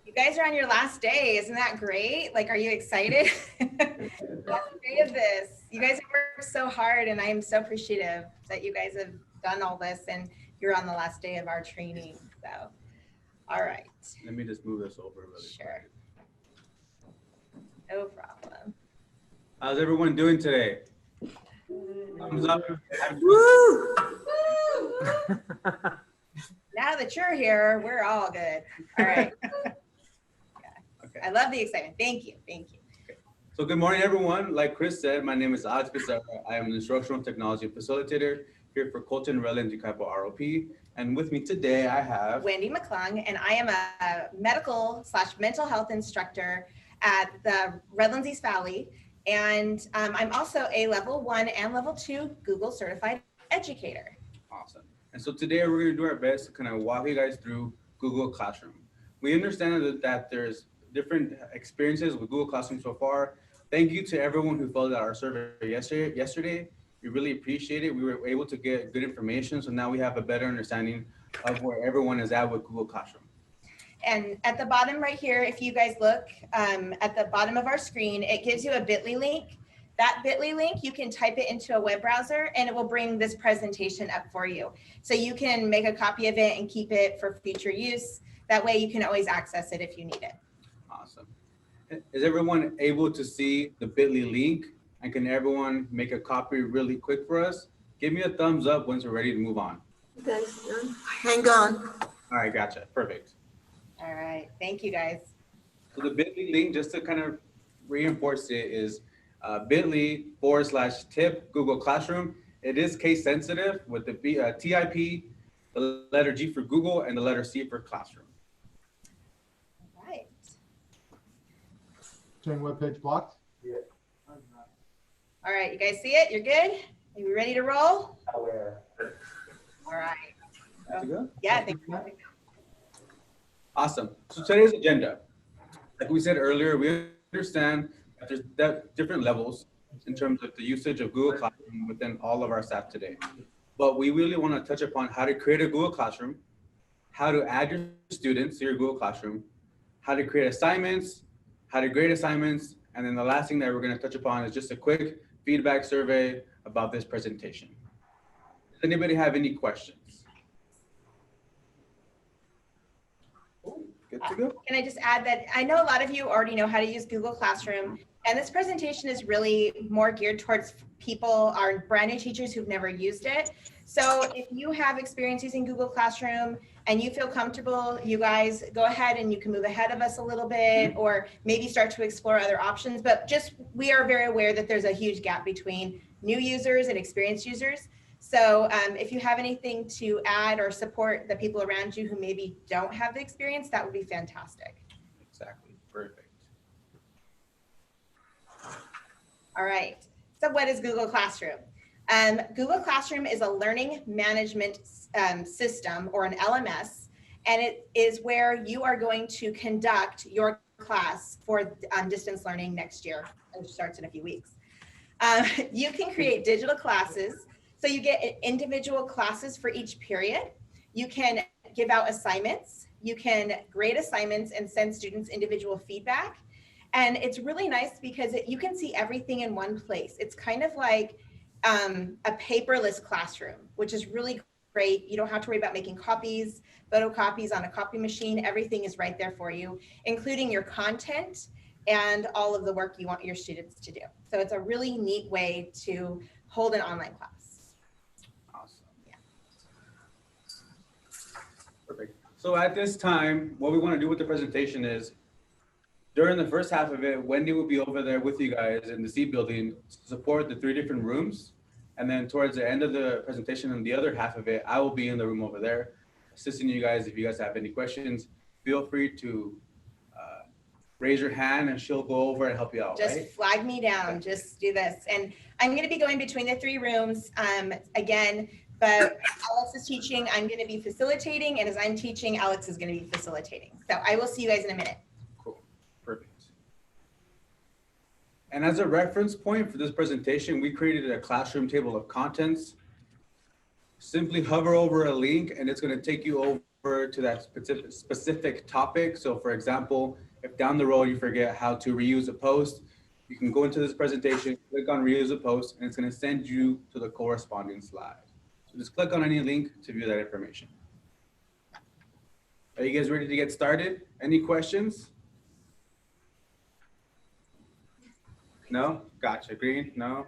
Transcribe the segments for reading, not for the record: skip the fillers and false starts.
You guys are on your last day. Isn't that great? Like, are you excited? Last day of this. You guys have worked so hard, and I am so appreciative that you guys have done all this and you're on the last day of our training. So, all right. Let me just move this over really Sure. quick. No problem. How's everyone doing today? Thumbs up. Woo! Now that you're here, we're all good. All right. Okay. I love the excitement. Thank you. Thank you. So good morning, everyone. Like Chris said, my name is Alex Pizarro. I am an instructional technology facilitator here for Colton Redlands CRY-ROP. And with me today, I have Wendy McClung, and I am a medical/mental health instructor at the Redlands East Valley. And I'm also a level 1 and level 2 Google certified educator. Awesome. And so today we're going to do our best to kind of walk you guys through Google Classroom. We understand that there's different experiences with Google Classroom so far. Thank you to everyone who filled out our survey yesterday. We really appreciate it. We were able to get good information. So now we have a better understanding of where everyone is at with Google Classroom. And at the bottom right here, if you guys look at the bottom of our screen, it gives you a bit.ly link. That bit.ly link, you can type it into a web browser and it will bring this presentation up for you. So you can make a copy of it and keep it for future use. That way you can always access it if you need it. Awesome. Is everyone able to see the bit.ly link? And can everyone make a copy really quick for us? Give me a thumbs up once we're ready to move on. You guys done? Hang on. All right, gotcha. Perfect. All right. Thank you, guys. So the bit.ly link, just to kind of reinforce it, is bit.ly/tip Google Classroom. It is case sensitive with the TIP, the letter G for Google, and the letter C for Classroom. All right. Showing webpage blocked? All right. You guys see it? You're good? Are you ready to roll? All right. Good to go? Yeah, thank you. Awesome. So today's agenda, like we said earlier, we understand that there's different levels in terms of the usage of Google Classroom within all of our staff today. But we really want to touch upon how to create a Google Classroom, how to add your students to your Google Classroom, how to create assignments, how to grade assignments, and then the last thing that we're going to touch upon is just a quick feedback survey about this presentation. Does anybody have any questions? Good to go. Can I just add that I know a lot of you already know how to use Google Classroom, and this presentation is really more geared towards people, our brand new teachers who've never used it. So if you have experience using Google Classroom and you feel comfortable, you guys go ahead and you can move ahead of us a little bit or maybe start to explore other options. But just, we are very aware that there's a huge gap between new users and experienced users. So if you have anything to add or support the people around you who maybe don't have the experience, that would be fantastic. Exactly. Perfect. All right. So what is Google Classroom? Google Classroom is a learning management system, or an LMS, and it is where you are going to conduct your class for distance learning next year, which starts in a few weeks. You can create digital classes. So you get individual classes for each period. You can give out assignments. You can grade assignments and send students individual feedback. And it's really nice because you can see everything in one place. It's kind of like a paperless classroom, which is really great. You don't have to worry about making copies, photocopies on a copy machine. Everything is right there for you, including your content and all of the work you want your students to do. So it's a really neat way to hold an online class. Perfect. So at this time, what we want to do with the presentation is, during the first half of it, Wendy will be over there with you guys in the C building to support the 3 different rooms. And then towards the end of the presentation and the other half of it, I will be in the room over there, assisting you guys. If you guys have any questions, feel free to raise your hand and she'll go over and help you out. Just right? flag me down, just do this. And I'm going to be going between the 3 rooms again. But Alex is teaching, I'm going to be facilitating, and as I'm teaching, Alex is going to be facilitating. So I will see you guys in a minute. Cool. Perfect. And as a reference point for this presentation, we created a classroom table of contents. simply hover over a link and it's going to take you over to that specific topic. So for example, if down the road you forget how to reuse a post, you can go into this presentation, click on reuse a post, and it's going to send you to the corresponding slide. So just click on any link to view that information. Are you guys ready to get started? Any questions? No? Gotcha. Green? No?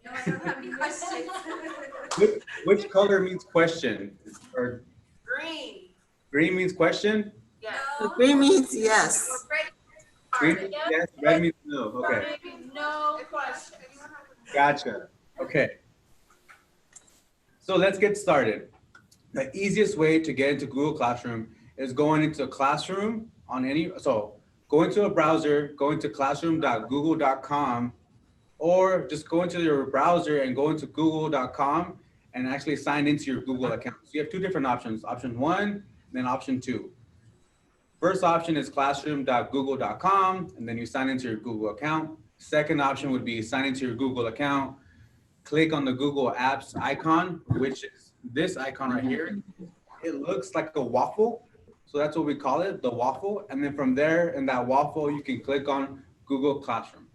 No, I don't have any questions. Which color means question? Or Green. green means question? Yeah. Green means yes. Green means yes, red means no. Okay. No question. Gotcha. Okay. So let's get started. The easiest way to get into Google Classroom is going into a classroom on any, so go into a browser, go into classroom.google.com, or just go into your browser and go into google.com and actually sign into your Google account. So you have two different options, option 1, and then option 2. First option is classroom.google.com, and then you sign into your Google account. Second option would be sign into your Google account, click on the Google Apps icon, which is this icon right here. It looks like a waffle. So that's what we call it, the waffle. And then from there, in that waffle, you can click on Google Classroom.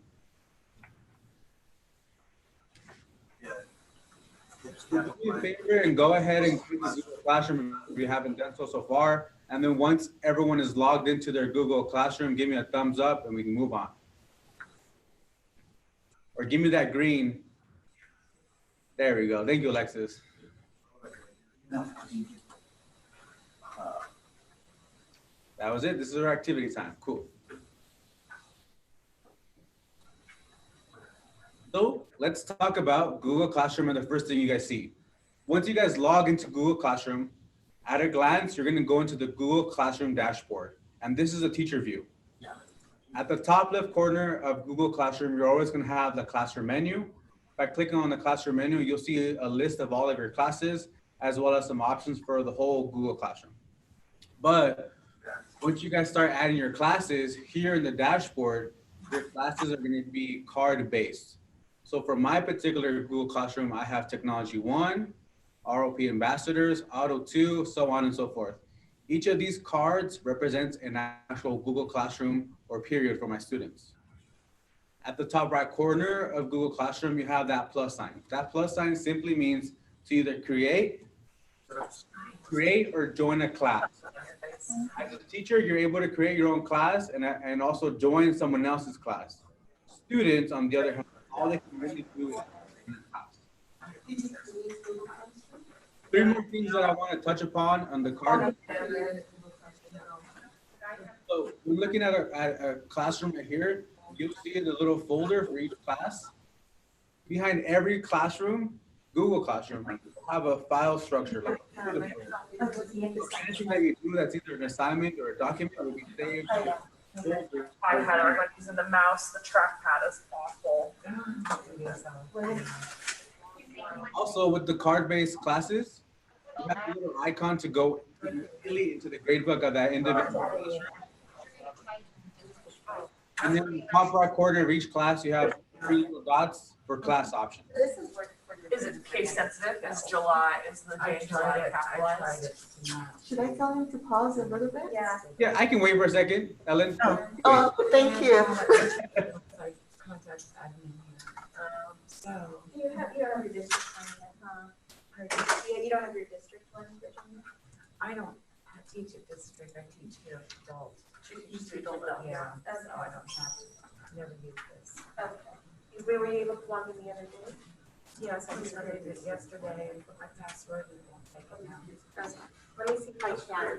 Do me a favor and go ahead and click the Google Classroom if you haven't done so far. And then once everyone is logged into their Google Classroom, give me a thumbs up and we can move on. Or give me that green. There we go. Thank you, Alexis. That was it. This is our activity time. Cool. So let's talk about Google Classroom and the first thing you guys see. Once you guys log into Google Classroom, at a glance, you're going to go into the Google Classroom dashboard. And this is a teacher view. At the top left corner of Google Classroom, you're always going to have the classroom menu. By clicking on the classroom menu, you'll see a list of all of your classes, as well as some options for the whole Google Classroom. But once you guys start adding your classes here in the dashboard, your classes are going to be card-based. So for my particular Google Classroom, I have Technology 1, ROP Ambassadors, Auto 2, so on and so forth. Each of these cards represents an actual Google Classroom or period for my students. At the top right corner of Google Classroom, you have that plus sign. That plus sign simply means to either create or join a class. As a teacher, you're able to create your own class and also join someone else's class. Students, on the other hand, all they can really do is in a class. 3 more things that I want to touch upon on the card. So we're looking at a classroom right here. You'll see the little folder for each class. Behind every classroom, Google Classroom, will have a file structure. Anything that you do that's either an assignment or a document will be saved. I had it like using the mouse, the trackpad is awful. Also, with the card-based classes, you have a little icon to go immediately into the gradebook of that individual classroom. And then in the top right corner of each class, you have 3 little dots for class options. Is it case sensitive? Is July, is the day in July capitalized? Should I tell him to pause a little bit? Yeah. Yeah, I can wait for a second, Ellen. Oh, thank you. So. You don't have your district one yet, huh? Yeah, you don't have your district one, Virginia? I don't teach a district, I teach here adult. Yeah. So I don't have to, never use this. Okay. Were you able to log in the other day? Yes, I started it yesterday and put my password and won't take it now. Okay. Let me see if I can.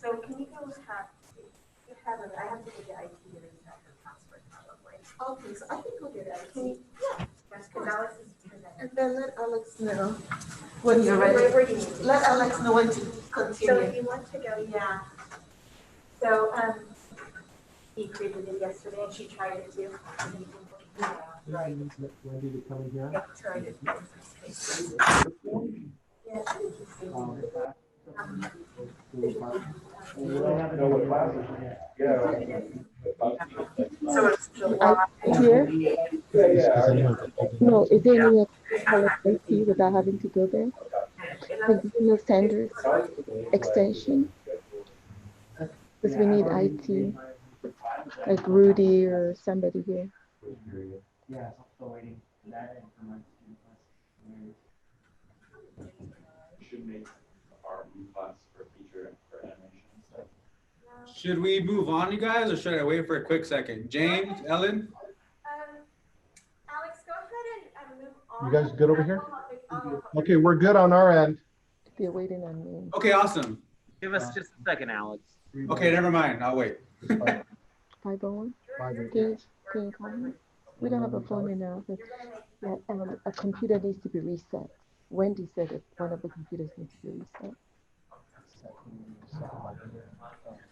So can you go I have to go to IT to reset her password probably. Okay, so I can go get it. Can you? Yeah. Yes, because Alex is presenting. And then let Alex know when you're ready. Where do you need to? Let Alex know when to So continue. if you want to go, yeah. So, he created it yesterday and she tried it too. Right. Wendy to come in here. Yeah, tried it. Yeah, I think he's doing it. Know what classes? Yeah. So it's July. Here? Yeah. No, it didn't. call it IT without having to go there? Like, do you know Sanders extension? Because we need IT, like Rudy or somebody here. Yeah, so I'm still waiting for that and for my student class. Should make our class for feature and for animation and stuff. Should we move on, you guys, or should I wait for a quick second? James, Ellen? Alex, go ahead and move on. You guys good over here? I'll- Okay, we're good on our end. They're waiting on me. Okay, awesome. Give us just a second, Alex. Okay, never mind. I'll wait. 501? Five. Can you call me? We don't have a phone in our office. Yeah, a computer needs to be reset. Wendy said that one of the computers needs to be reset.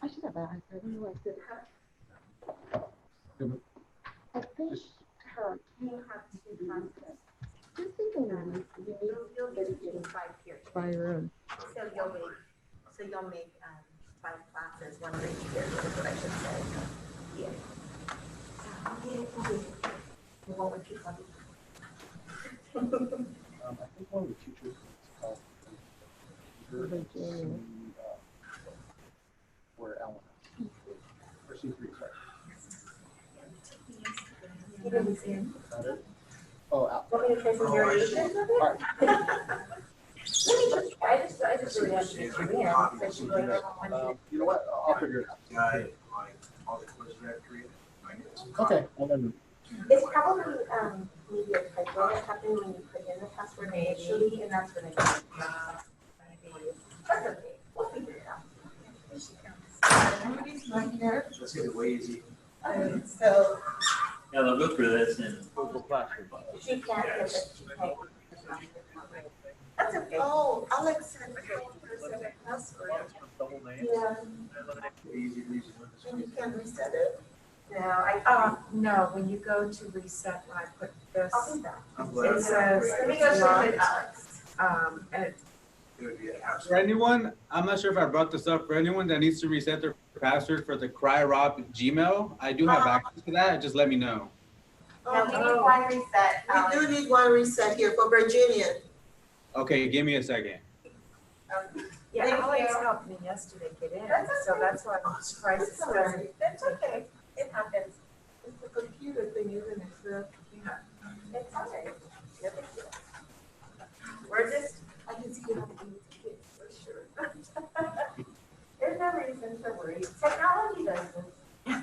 I should have asked. I don't know what I said. I think her You have two classes. just think of it. You'll get to do 5 periods. By room. So you'll make 5 classes, 1 for each period, is what I should say. Yeah. You won't repeat one. I think one of the teachers is called Virginia. where Ellen is. Or C3, sorry. You didn't see him. Is that it? Oh, Al. Want me to try some variations of it? All right. Let me just try. I just really want to see Joanne, so she's going to. You know what? I'll figure it out. Like all the quizzes I have created. Okay. Well, then, It's probably maybe a typo that happened when you put in the password initially, and that's when it. That's okay. We'll figure it out. Everybody's not here. Let's get it way easy. So Yeah, they'll go through this in Google Classroom. she can't get it. She can't. That's okay. Oh, Alex had a password. Yeah. Easy, easy. And you can reset it. No, No, when you go to reset, I put this, I'll do that. I'm glad. it says, Let me go show it, Alex. and it, It would be a house. For anyone, I'm not sure if I brought this up, for anyone that needs to reset their password for the CRY-ROP Gmail, I do have access to that, just let me know. Now, we need one reset, We Alex. do need one reset here for Virginia. Okay, give me a second. yeah, Thank Alex you. helped me yesterday get in, That's so okay. that's why I'm surprised it That's all doesn't. right. That's okay. It happens. It's the computer thing, isn't it? So, It's all right. No big deal. We're just, I can see you have to do it to kids for sure. there's no reason to worry. Technology does this.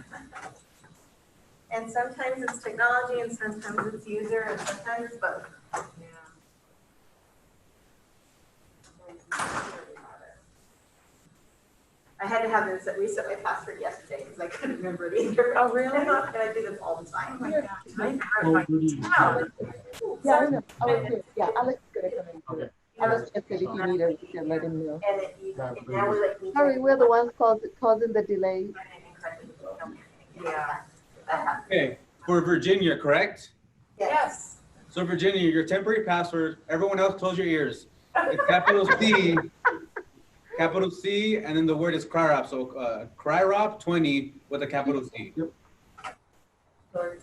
And sometimes it's technology and sometimes it's user and sometimes it's both. I had to have this reset my password yesterday because I couldn't remember it either. Oh, really? And I do this all the time. Oh my God. oh, Rudy. Yeah, I know. I was here. Yeah, Alex is gonna come in. Okay. Alex just said if you need her, you can let him know. And now we like. Sorry, we're the ones causing the delay. Yeah. Okay, for Virginia, correct? Yes. So Virginia, your temporary password, everyone else close your ears. It's capital C, and then the word is CRY-ROP, so CRY-ROP 20 with a capital C. Yep. Okay,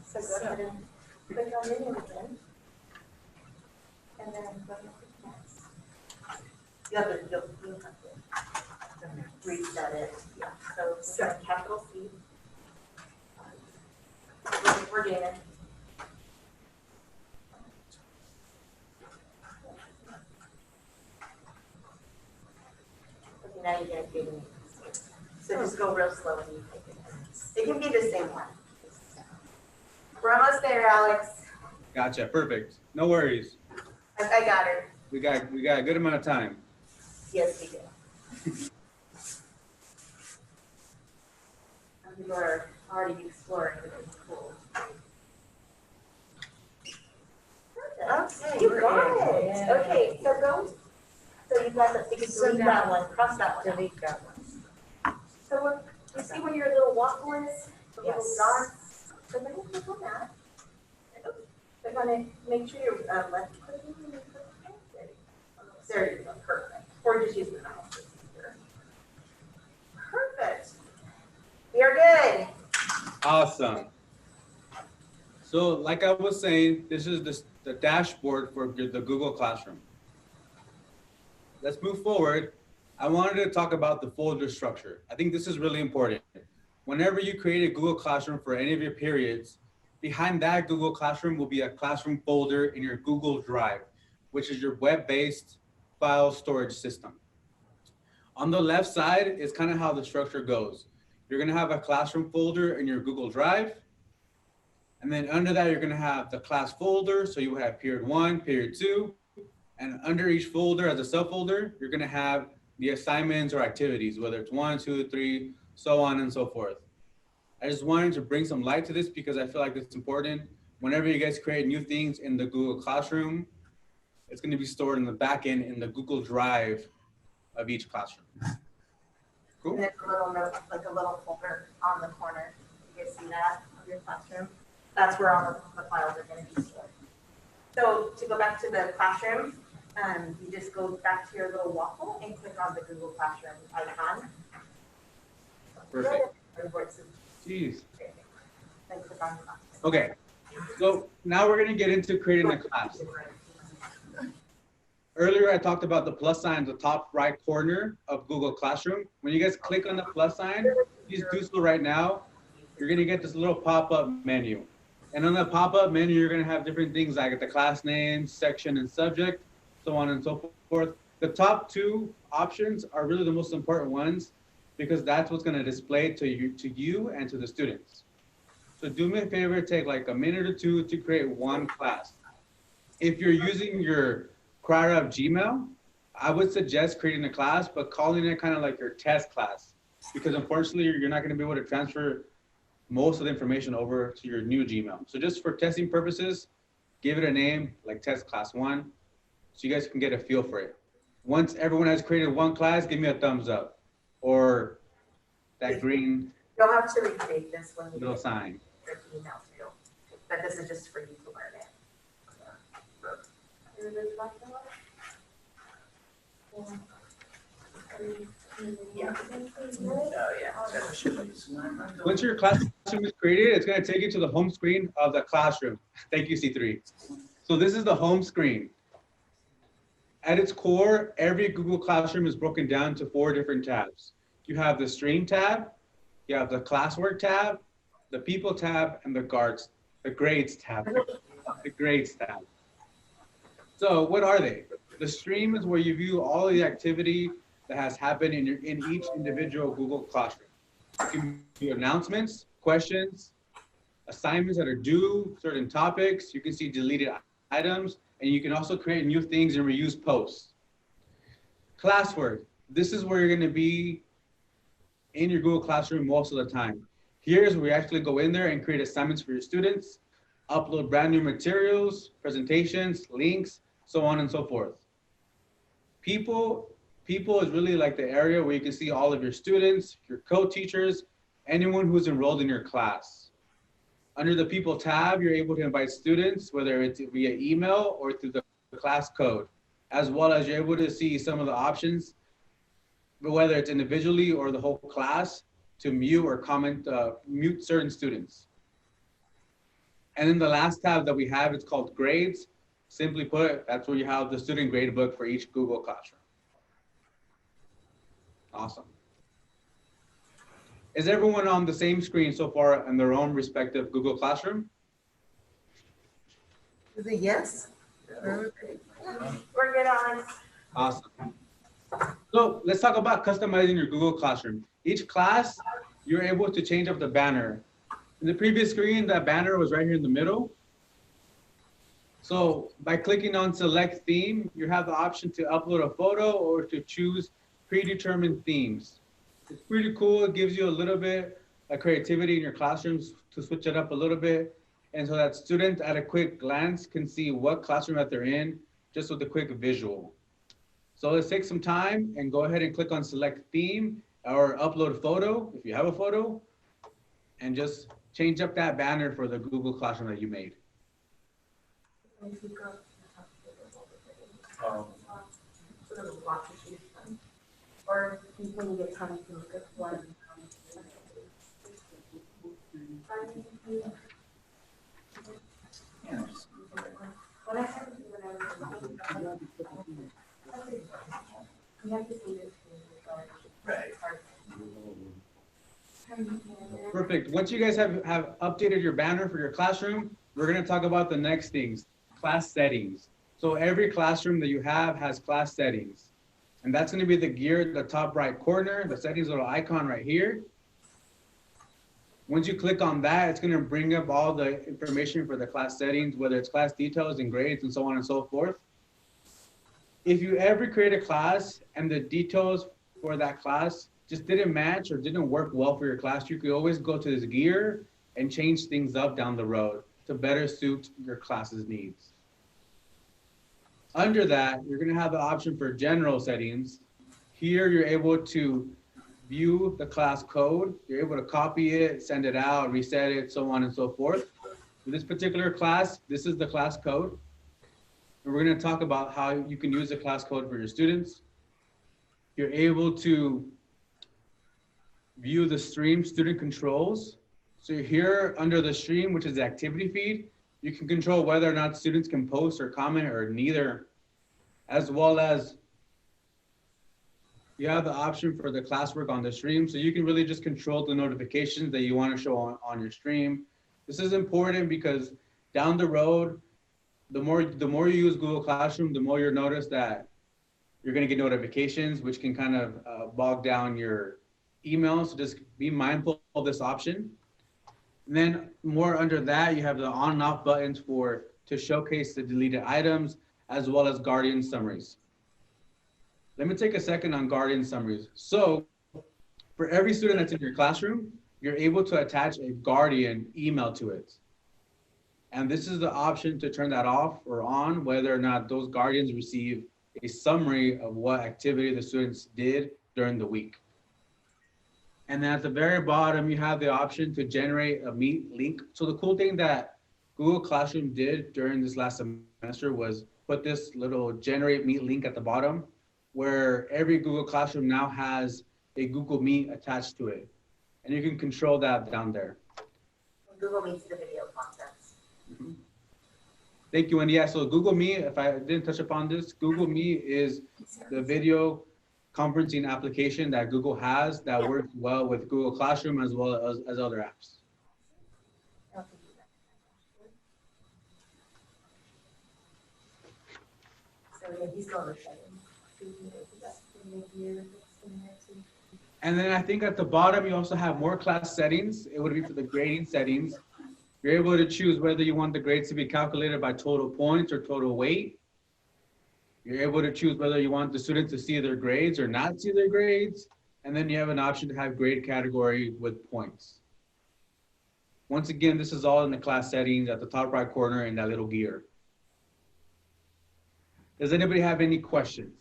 so go ahead and click on your name again. And then go ahead and click next. You'll have to reset it, yeah, so capital C. We're doing it. Okay, now you're gonna do it. So just go real slow when you take it. It can be the same one. We're almost there, Alex. Gotcha, perfect. No worries. I got her. We got a good amount of time. Yes, we do. People are already exploring the pool. Okay, you got it. Okay, so go. So you got that, you can delete that one, cross that one. Delete that one. So when, you see where your little waffle is? The little Yes. dots? So then you click on that. Click on it, make sure you're left clicking. And then click OK. There you go, perfect. Or just use the mouse. Perfect. We are good. Awesome. So like I was saying, this is the dashboard for the Google Classroom. Let's move forward. I wanted to talk about the folder structure. I think this is really important. Whenever you create a Google Classroom for any of your periods, behind that Google Classroom will be a classroom folder in your Google Drive, which is your web-based file storage system. On the left side is kind of how the structure goes. You're gonna have a classroom folder in your Google Drive. And then under that, you're gonna have the class folder. So you have period 1, period 2. And under each folder as a subfolder, you're gonna have the assignments or activities, whether it's 1, 2, 3, so on and so forth. I just wanted to bring some light to this because I feel like it's important. Whenever you guys create new things in the Google Classroom, it's gonna be stored in the back end in the Google Drive of each classroom. Cool. And there's a little note, like a little folder on the corner. You guys see that of your classroom? That's where all the files are going to be stored. So to go back to the classroom, you just go back to your little waffle and click on the Google Classroom icon. Perfect. Jeez. Then click on class. Okay. So now we're gonna get into creating a class. Earlier, I talked about the plus sign in the top right corner of Google Classroom. When you guys click on the plus sign, please do so right now. You're gonna get this little pop-up menu. And on the pop-up menu, you're gonna have different things like the class name, section, and subject, so on and so forth. The top two options are really the most important ones because that's what's gonna display to you and to the students. So do me a favor, take like a minute or two to create one class. If you're using your CRY-ROP Gmail, I would suggest creating a class, but calling it kind of like your test class, because unfortunately, you're not going to be able to transfer most of the information over to your new Gmail. So just for testing purposes, give it a name like test class 1, so you guys can get a feel for it. Once everyone has created one class, give me a thumbs up or that green You'll have to recreate this when you little get sign. your email too. But this is just for you to learn it. Yeah. Once your classroom is created, it's going to take you to the home screen of the classroom. Thank you, C3. So this is the home screen. At its core, every Google Classroom is broken down to 4 different tabs. You have the Stream tab, you have the Classwork tab, the People tab, and the Grades tab. The Grades tab. So what are they? The Stream is where you view all of the activity that has happened in each individual Google Classroom. You can view announcements, questions, assignments that are due, certain topics. You can see deleted items, and you can also create new things and reuse posts. Classwork. This is where you're going to be in your Google Classroom most of the time. Here's where you actually go in there and create assignments for your students, upload brand new materials, presentations, links, so on and so forth. People is really like the area where you can see all of your students, your co-teachers, anyone who's enrolled in your class. Under the People tab, you're able to invite students, whether it's via email or through the class code, as well as you're able to see some of the options, whether it's individually or the whole class, to mute or mute certain students. And then the last tab that we have, it's called Grades. Simply put, that's where you have the student grade book for each Google Classroom. Awesome. Is everyone on the same screen so far in their own respective Google Classroom? Is it yes? We're good on. Awesome. So let's talk about customizing your Google Classroom. Each class, you're able to change up the banner. In the previous screen, that banner was right here in the middle. So by clicking on Select Theme, you have the option to upload a photo or to choose predetermined themes. It's pretty cool. It gives you a little bit of creativity in your classrooms to switch it up a little bit. And so that students at a quick glance can see what classroom that they're in just with a quick visual. So let's take some time and go ahead and click on Select Theme or Upload Photo if you have a photo, and just change up that banner for the Google Classroom that you made. Or when you get time to look at one. You have to see this. Right. Perfect. Once you guys have updated your banner for your classroom, we're going to talk about the next things, class settings. So every classroom that you have has class settings. And that's going to be the gear at the top right corner, the settings little icon right here. Once you click on that, it's going to bring up all the information for the class settings, whether it's class details and grades and so on and so forth. If you ever create a class and the details for that class just didn't match or didn't work well for your class, you could always go to this gear and change things up down the road to better suit your class's needs. Under that, you're going to have the option for general settings. Here, you're able to view the class code. You're able to copy it, send it out, reset it, so on and so forth. For this particular class, this is the class code. And we're going to talk about how you can use the class code for your students. You're able to view the stream student controls. So here under the stream, which is the activity feed, you can control whether or not students can post or comment or neither, as well as you have the option for the classwork on the stream. So you can really just control the notifications that you want to show on your stream. This is important because down the road, the more you use Google Classroom, the more you'll notice that you're going to get notifications, which can kind of bog down your emails. So just be mindful of this option. And then more under that, you have the on and off buttons to showcase the deleted items, as well as Guardian summaries. Let me take a second on Guardian summaries. So for every student that's in your classroom, you're able to attach a Guardian email to it. And this is the option to turn that off or on, whether or not those Guardians receive a summary of what activity the students did during the week. And then at the very bottom, you have the option to generate a Meet link. So the cool thing that Google Classroom did during this last semester was put this little generate Meet link at the bottom, where every Google Classroom now has a Google Meet attached to it. And you can control that down there. Google Meets the video conference. Mm-hmm. Thank you, Wendy. Yeah, so Google Meet, if I didn't touch upon this, Google Meet is the video conferencing application that Google has that works well with Google Classroom as well as other apps. And then I think at the bottom, you also have more class settings. It would be for the grading settings. You're able to choose whether you want the grades to be calculated by total points or total weight. You're able to choose whether you want the students to see their grades or not see their grades. And then you have an option to have grade category with points. Once again, this is all in the class settings at the top right corner in that little gear. Does anybody have any questions?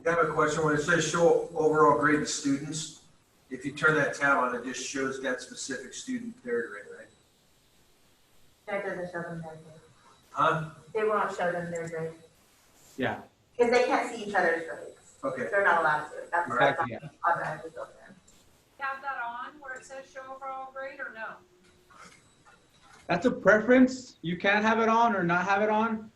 I have a question. When it says show overall grade to students, if you turn that tab on, it just shows that specific student their grade, right? That doesn't show them their grade. Huh? They won't show them their grade. Yeah. Because they can't see each other's grades. Okay. They're not allowed to. That's Exactly, yeah. automatically built in. Have that on where it says show overall grade or no? That's a preference. You can have it on or not have it on.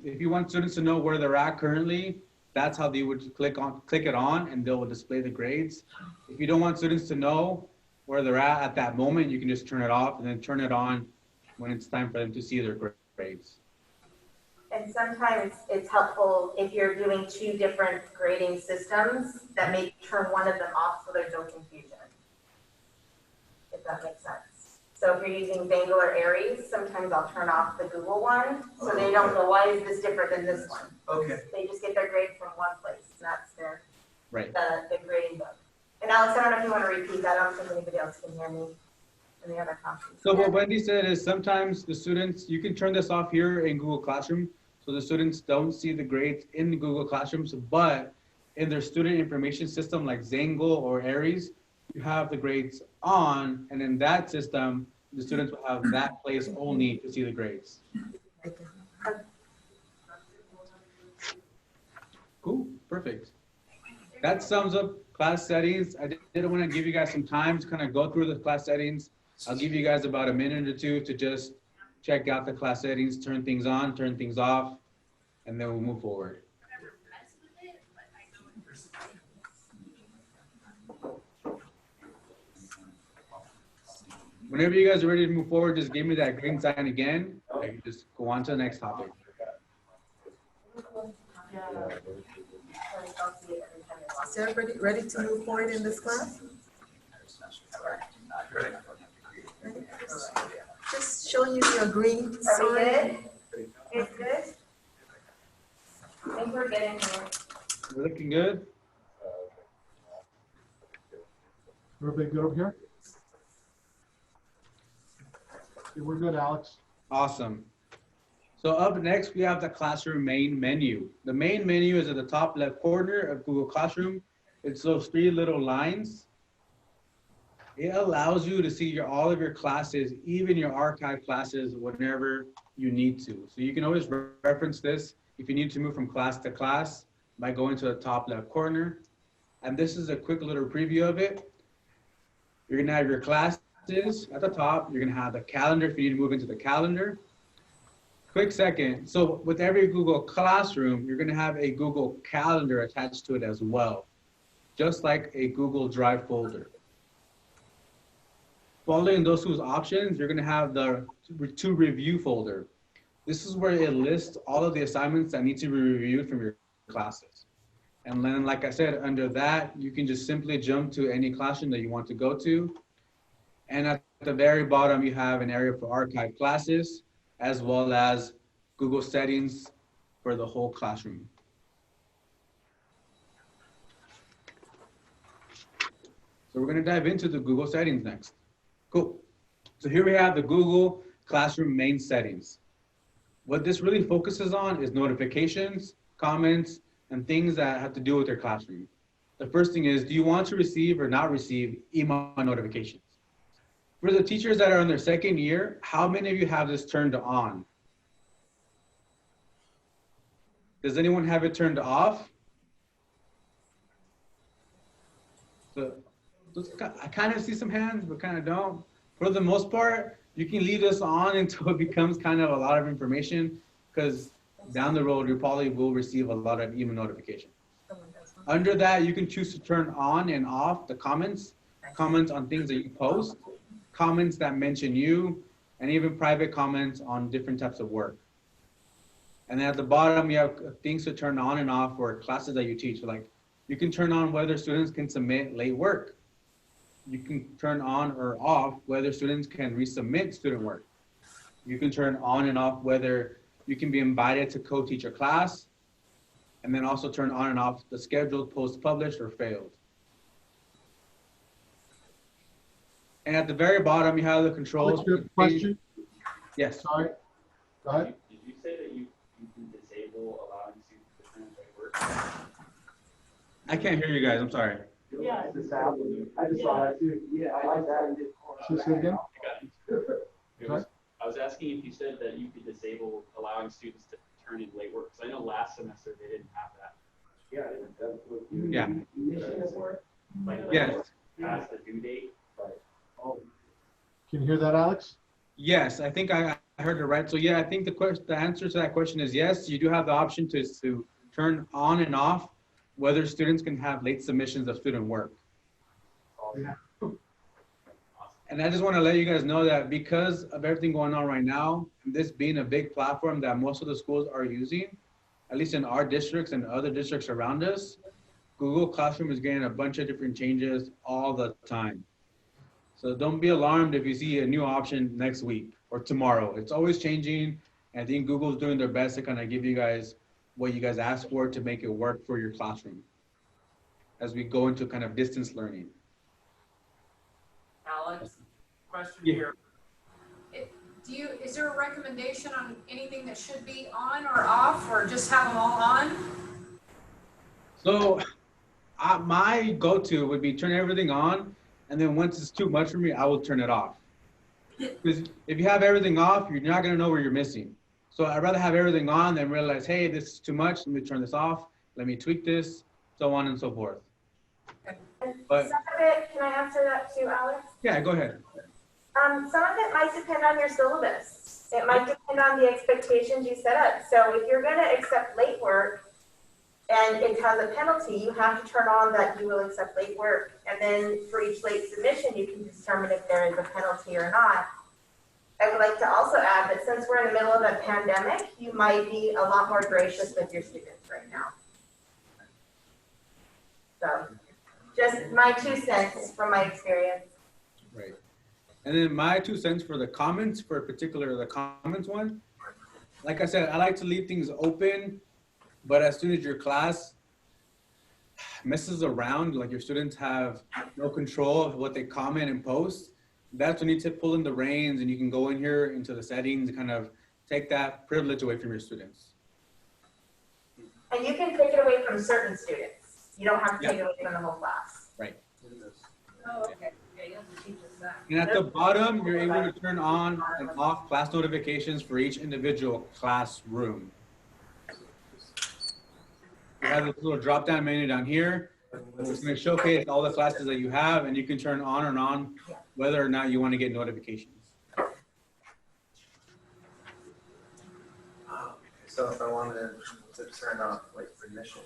If you want students to know where they're at currently, that's how they would click it on and they'll display the grades. If you don't want students to know where they're at that moment, you can just turn it off and then turn it on when it's time for them to see their grades. And sometimes it's helpful if you're doing two different grading systems that may turn one of them off so there's no confusion. If that makes sense. So if you're using Bangle or Aries, sometimes I'll turn off the Google one so they don't know why is this different than this one. Okay. They just get their grade from one place. And that's their Right. the grading book. And Alex, I don't know if you want to repeat that. I don't think anybody else can hear me in the other conference. So what Wendy said is sometimes the students, you can turn this off here in Google Classroom. So the students don't see the grades in the Google Classrooms, but in their student information system like Zangle or Aries, you have the grades on, and in that system, the students will have that place only to see the grades. Cool, perfect. That sums up class settings. I did want to give you guys some time to kind of go through the class settings. I'll give you guys about a minute or two to just check out the class settings, turn things on, turn things off. and then we'll move forward. Whenever you guys are ready to move forward, just give me that green sign again. I can just go on to the next topic. Is everybody ready to move forward in this class? Just showing you your green Are we sign. good? It's good? I think we're getting there. We're looking good. Everybody good over here? Okay, we're good, Alex. Awesome. So up next, we have the classroom main menu. The main menu is at the top left corner of Google Classroom. It's those three little lines. It allows you to see all of your classes, even your archive classes, whenever you need to. So you can always reference this if you need to move from class to class by going to the top left corner. And this is a quick little preview of it. You're gonna have your classes at the top. You're gonna have the calendar if you need to move into the calendar. Quick second. So with every Google Classroom, you're gonna have a Google Calendar attached to it as well, just like a Google Drive folder. Following those two options, you're gonna have the to review folder. This is where it lists all of the assignments that need to be reviewed from your classes. And then, like I said, under that, you can just simply jump to any classroom that you want to go to. And at the very bottom, you have an area for archive classes, as well as Google settings for the whole classroom. So we're gonna dive into the Google settings next. Cool. So here we have the Google Classroom main settings. What this really focuses on is notifications, comments, and things that have to do with your classroom. The first thing is, do you want to receive or not receive email notifications? For the teachers that are in their second year, how many of you have this turned on? Does anyone have it turned off? So I kind of see some hands, but kind of don't. For the most part, you can leave this on until it becomes kind of a lot of information, because down the road, you probably will receive a lot of email notifications. Under that, you can choose to turn on and off the comments on things that you post, comments that mention you, and even private comments on different types of work. And then at the bottom, you have things to turn on and off for classes that you teach. So like, you can turn on whether students can submit late work. You can turn on or off whether students can resubmit student work. You can turn on and off whether you can be invited to co-teach a class, and then also turn on and off the scheduled, post-published, or failed. And at the very bottom, you have the controls. Alex, you have a question? Yes. Sorry. Go ahead. Did you say that you can disable allowing students to turn late work? I can't hear you guys, I'm sorry. Yeah. I just saw that too. Yeah, I like that. Should I say it again? I was asking if you said that you could disable allowing students to turn in late work, because I know last semester they didn't have that. Yeah. Like, Yes. past the due date. Can you hear that, Alex? Yes, I think I heard it right. So yeah, I think the answer to that question is yes. You do have the option to turn on and off whether students can have late submissions of student work. And I just want to let you guys know that because of everything going on right now, and this being a big platform that most of the schools are using, at least in our districts and other districts around us, Google Classroom is getting a bunch of different changes all the time. So don't be alarmed if you see a new option next week or tomorrow. It's always changing. And I think Google's doing their best to kind of give you guys what you guys ask for to make it work for your classroom as we go into kind of distance learning. Alex, question Yeah. here. Is there a recommendation on anything that should be on or off, or just have them all on? So my go-to would be turn everything on, and then once it's too much for me, I will turn it off. Because if you have everything off, you're not gonna know where you're missing. So I'd rather have everything on than realize, hey, this is too much, let me turn this off, let me tweak this, so on and so forth. But Some of it, can I answer that too, Alex? yeah, go ahead. Some of it might depend on your syllabus. It might depend on the expectations you set up. So if you're gonna accept late work and it has a penalty, you have to turn on that you will accept late work. And then for each late submission, you can determine if there is a penalty or not. I would like to also add that since we're in the middle of a pandemic, you might be a lot more gracious with your students right now. So just my 2 cents from my experience. Right. And then my 2 cents for the comments, for particular the comments one. Like I said, I like to leave things open, but as soon as your class messes around, like your students have no control of what they comment and post, that's when you need to pull in the reins and you can go in here into the settings and kind of take that privilege away from your students. And you can take it away from certain students. You don't have to take it away from the whole class. Right. Oh, okay. Yeah, you have to teach us that. And at the bottom, you're able to turn on and off class notifications for each individual classroom. You have this little drop-down menu down here. It's going to showcase all the classes that you have, and you can turn on and on whether or not you want to get notifications. So if I wanted to turn off like permission,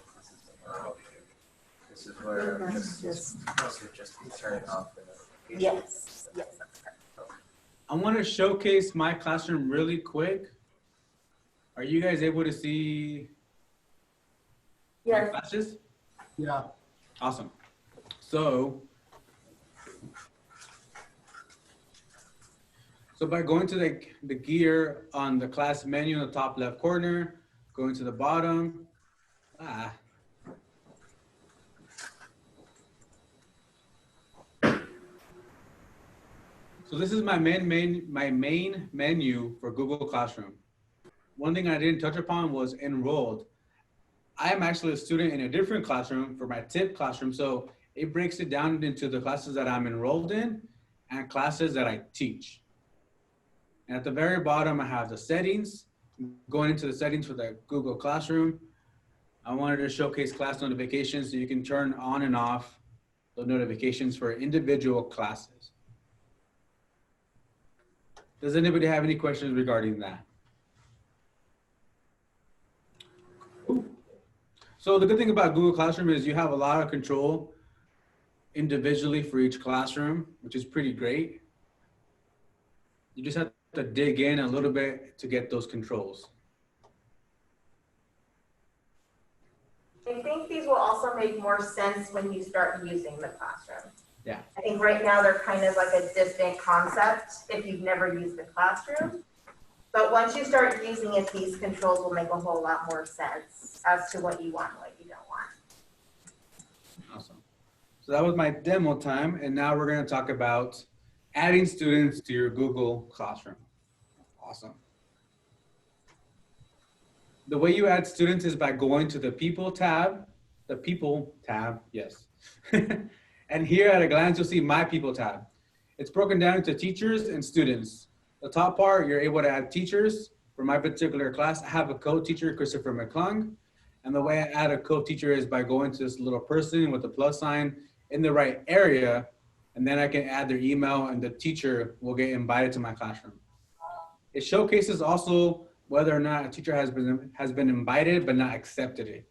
this is where I'm just be turning off the notifications. Yes, yes, that's correct. I want to showcase my classroom really quick. Are you guys able to see my Yes. classes? Yeah. Awesome. So by going to the gear on the class menu in the top left corner, going to the bottom. So this is my main menu for Google Classroom. One thing I didn't touch upon was enrolled. I am actually a student in a different classroom for my tip classroom. So it breaks it down into the classes that I'm enrolled in and classes that I teach. And at the very bottom, I have the settings. Going into the settings for the Google Classroom, I wanted to showcase class notifications so you can turn on and off the notifications for individual classes. Does anybody have any questions regarding that? So the good thing about Google Classroom is you have a lot of control individually for each classroom, which is pretty great. You just have to dig in a little bit to get those controls. I think these will also make more sense when you start using the classroom. Yeah. I think right now they're kind of like a distant concept if you've never used the classroom. But once you start using it, these controls will make a whole lot more sense as to what you want and what you don't want. Awesome. So that was my demo time. And now we're going to talk about adding students to your Google Classroom. Awesome. The way you add students is by going to the People tab, yes. And here at a glance, you'll see My People tab. It's broken down into teachers and students. The top part, you're able to add teachers. For my particular class, I have a co-teacher, Christopher McClung. And the way I add a co-teacher is by going to this little person with the plus sign in the right area, and then I can add their email and the teacher will get invited to my classroom. It showcases also whether or not a teacher has been invited but not accepted it.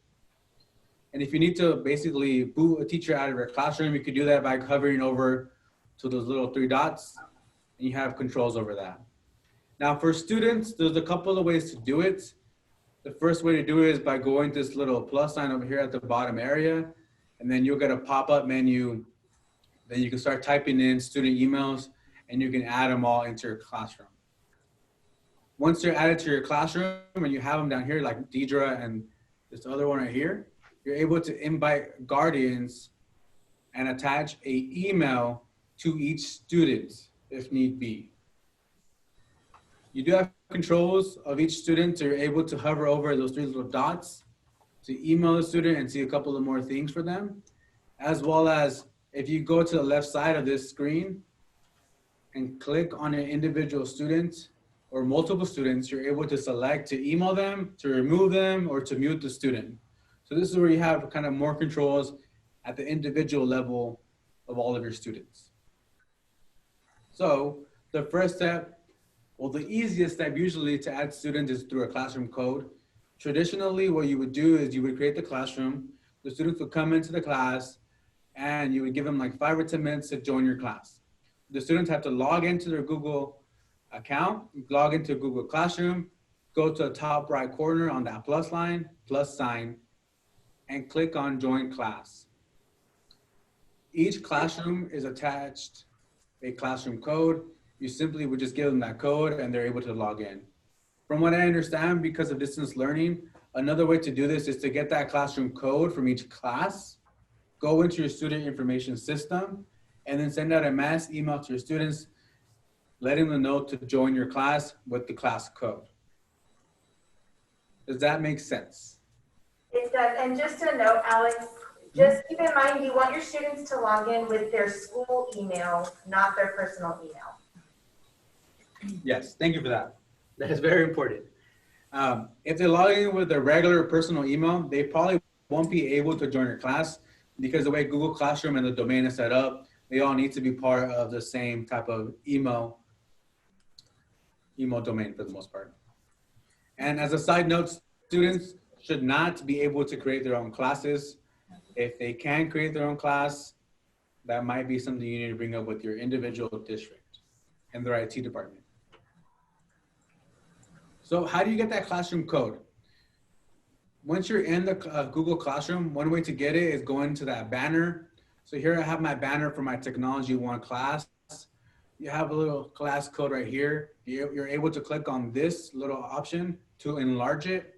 And if you need to basically boot a teacher out of your classroom, you could do that by hovering over to those little 3 dots, and you have controls over that. Now for students, there's a couple of ways to do it. The first way to do it is by going to this little plus sign over here at the bottom area, and then you'll get a pop-up menu. Then you can start typing in student emails and you can add them all into your classroom. Once they're added to your classroom and you have them down here like Deidre and this other one right here, you're able to invite guardians and attach an email to each student if need be. You do have controls of each student, so you're able to hover over those 3 little dots to email the student and see a couple of more things for them, as well as if you go to the left side of this screen and click on an individual student or multiple students, you're able to select to email them, to remove them, or to mute the student. So this is where you have kind of more controls at the individual level of all of your students. So The first step, well, the easiest step usually to add students is through a classroom code. Traditionally, what you would do is you would create the classroom, the students would come into the class, and you would give them like 5 or 10 minutes to join your class. The students have to log into their Google account, log into Google Classroom, go to the top right corner on that plus sign, and click on join class. Each classroom is attached a classroom code. You simply would just give them that code and they're able to log in. From what I understand, because of distance learning, another way to do this is to get that classroom code from each class, go into your student information system, and then send out a mass email to your students, letting them know to join your class with the class code. Does that make sense? It does, and just a note, Alex, just keep in mind, you want your students to log in with their school email, not their personal email. Yes, thank you for that. That is very important. If they log in with their regular personal email, they probably won't be able to join your class because the way Google Classroom and the domain is set up, they all need to be part of the same type of email domain for the most part. And as a side note, students should not be able to create their own classes. If they can create their own class, that might be something you need to bring up with your individual district and their IT department. So how do you get that classroom code? Once you're in the Google Classroom, one way to get it is go into that banner. So here I have my banner for my Technology 1 class. You have a little class code right here. You're able to click on this little option to enlarge it.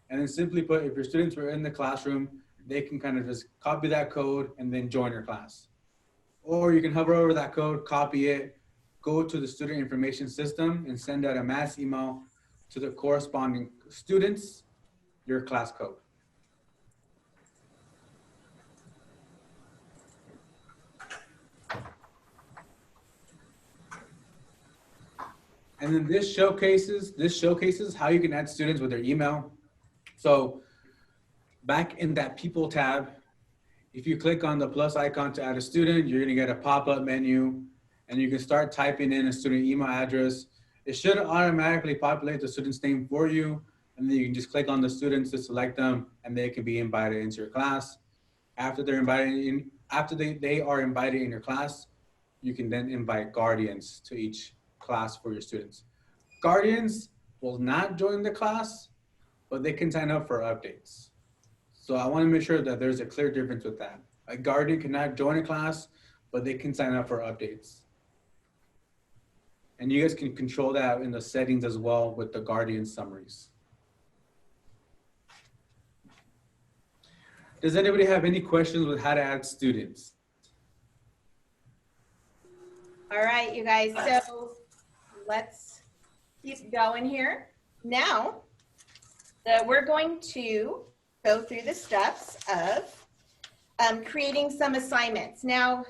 And then simply put, if your students were in the classroom, they can kind of just copy that code and then join your class. Or you can hover over that code, copy it, go to the student information system and send out a mass email to the corresponding students, your class code. And then this showcases how you can add students with their email. So back in that people tab, if you click on the plus icon to add a student, you're gonna get a pop-up menu and you can start typing in a student email address. It should automatically populate the student's name for you. And then you can just click on the students to select them and they can be invited into your class. After they're invited in, after they are invited in your class, you can then invite guardians to each class for your students. Guardians will not join the class, but they can sign up for updates. So I want to make sure that there's a clear difference with that. A guardian cannot join a class, but they can sign up for updates. And you guys can control that in the settings as well with the guardian summaries. Does anybody have any questions with how to add students? All right, you guys, so let's keep going here. Now, we're going to go through the steps of creating some assignments. Now,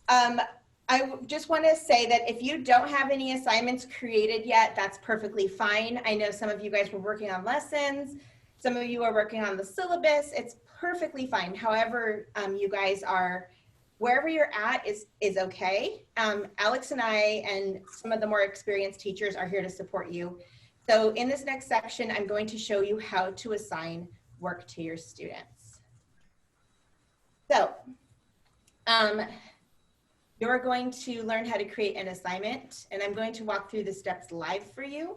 I just want to say that if you don't have any assignments created yet, that's perfectly fine. I know some of you guys were working on lessons. Some of you are working on the syllabus. It's perfectly fine. However, you guys are, wherever you're at is okay. Alex and I and some of the more experienced teachers are here to support you. So in this next section, I'm going to show you how to assign work to your students. So you're going to learn how to create an assignment, and I'm going to walk through the steps live for you.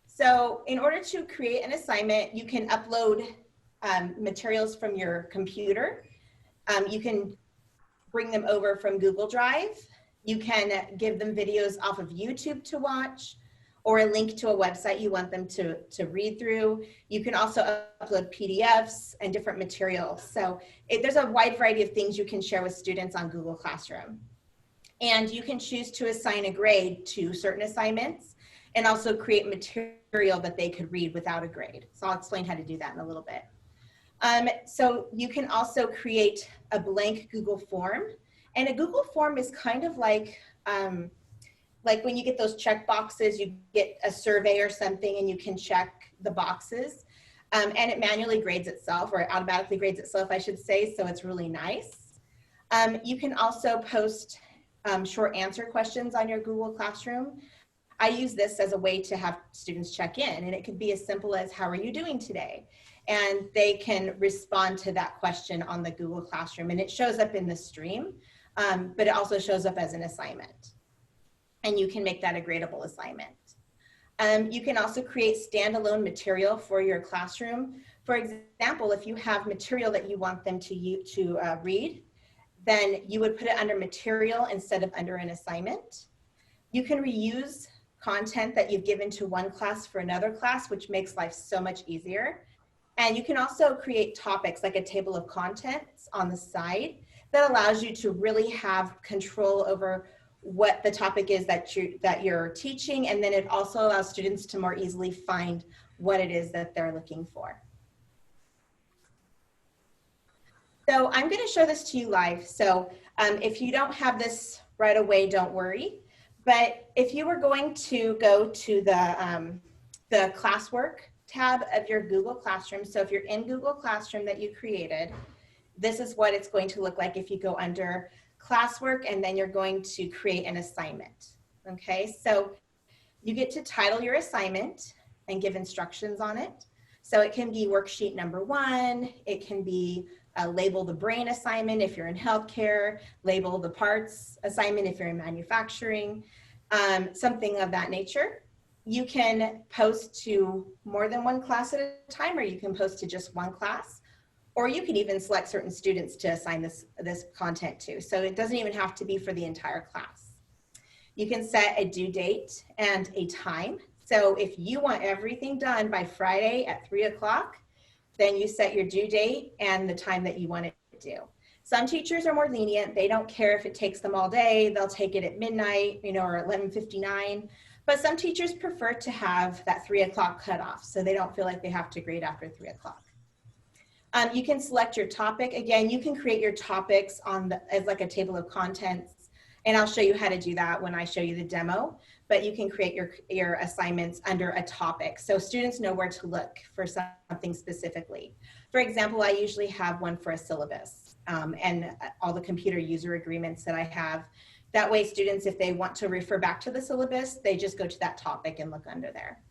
So in order to create an assignment, you can upload materials from your computer. You can bring them over from Google Drive. You can give them videos off of YouTube to watch, or a link to a website you want them to read through. You can also upload PDFs and different materials. So there's a wide variety of things you can share with students on Google Classroom. And you can choose to assign a grade to certain assignments and also create material that they could read without a grade. So I'll explain how to do that in a little bit. So you can also create a blank Google form. And a Google form is kind of like when you get those check boxes, you get a survey or something and you can check the boxes. And it manually grades itself, or it automatically grades itself, I should say, so it's really nice. You can also post short answer questions on your Google Classroom. I use this as a way to have students check in, and it could be as simple as, how are you doing today? And they can respond to that question on the Google Classroom, and it shows up in the stream, but it also shows up as an assignment. And you can make that a gradable assignment. You can also create standalone material for your classroom. For example, if you have material that you want them to read, then you would put it under material instead of under an assignment. You can reuse content that you've given to one class for another class, which makes life so much easier. And you can also create topics like a table of contents on the side that allows you to really have control over what the topic is that you're teaching, and then it also allows students to more easily find what it is that they're looking for. So I'm going to show this to you live. So if you don't have this right away, don't worry. But if you were going to go to the classwork tab of your Google Classroom, so if you're in Google Classroom that you created, this is what it's going to look like if you go under classwork, and then you're going to create an assignment. Okay, so you get to title your assignment and give instructions on it. So it can be worksheet number 1, it can be label the brain assignment if you're in healthcare, label the parts assignment if you're in manufacturing, something of that nature. You can post to more than one class at a time, or you can post to just one class, or you can even select certain students to assign this content to. So it doesn't even have to be for the entire class. You can set a due date and a time. So if you want everything done by Friday at 3 o'clock, then you set your due date and the time that you want it to do. Some teachers are more lenient. They don't care if it takes them all day. They'll take it at midnight, or 11:59. But some teachers prefer to have that 3 o'clock cutoff, so they don't feel like they have to grade after 3 o'clock. You can select your topic. Again, you can create your topics as like a table of contents, and I'll show you how to do that when I show you the demo. But you can create your assignments under a topic, so students know where to look for something specifically. For example, I usually have one for a syllabus and all the computer user agreements that I have. That way students, if they want to refer back to the syllabus, they just go to that topic and look under there.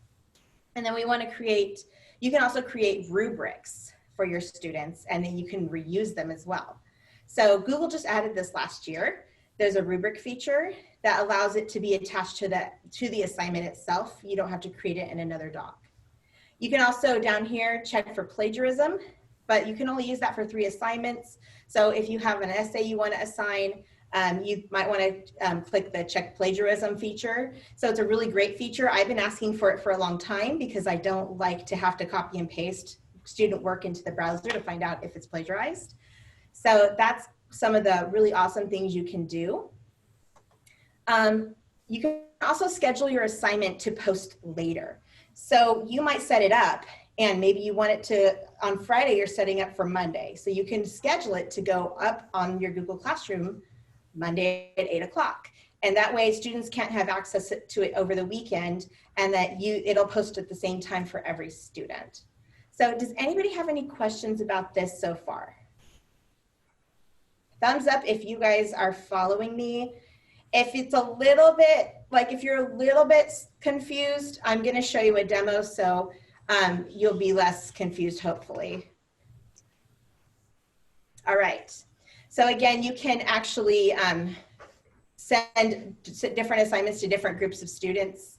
And then we want to create, you can also create rubrics for your students, and then you can reuse them as well. So Google just added this last year. There's a rubric feature that allows it to be attached to the assignment itself. You don't have to create it in another doc. You can also down here check for plagiarism, but you can only use that for 3 assignments. So if you have an essay you want to assign, you might want to click the check plagiarism feature. So it's a really great feature. I've been asking for it for a long time because I don't like to have to copy and paste student work into the browser to find out if it's plagiarized. So that's some of the really awesome things you can do. You can also schedule your assignment to post later. So you might set it up, and maybe you want it to, on Friday, you're setting up for Monday. So you can schedule it to go up on your Google Classroom Monday at 8 o'clock. And that way students can't have access to it over the weekend, and that it'll post at the same time for every student. So does anybody have any questions about this so far? Thumbs up if you guys are following me. If it's a little bit, like if you're a little bit confused, I'm gonna show you a demo so you'll be less confused, hopefully. All right, so again, you can actually send different assignments to different groups of students.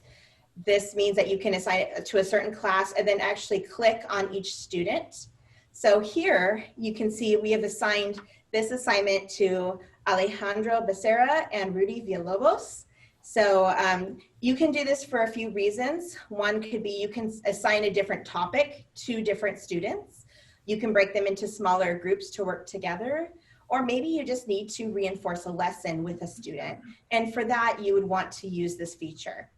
This means that you can assign it to a certain class and then actually click on each student. So here you can see we have assigned this assignment to Alejandro Becerra and Rudy Villalobos. So you can do this for a few reasons. One could be you can assign a different topic to different students. You can break them into smaller groups to work together, or maybe you just need to reinforce a lesson with a student. And for that, you would want to use this feature.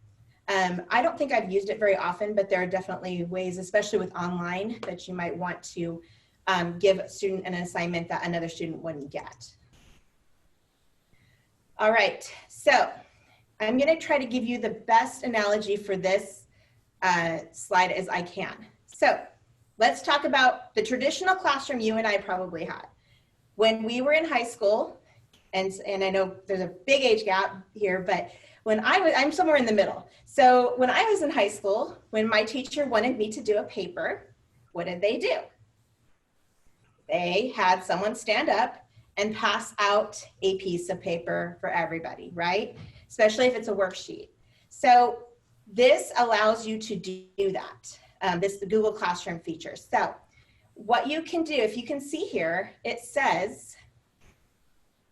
I don't think I've used it very often, but there are definitely ways, especially with online, that you might want to give a student an assignment that another student wouldn't get. All right, so I'm gonna try to give you the best analogy for this slide as I can. So let's talk about the traditional classroom you and I probably had. When we were in high school, And I know there's a big age gap here, but I'm somewhere in the middle. So when I was in high school, when my teacher wanted me to do a paper, what did they do? They had someone stand up and pass out a piece of paper for everybody, right? Especially if it's a worksheet. So this allows you to do that. This is the Google Classroom feature. So what you can do, if you can see here, it says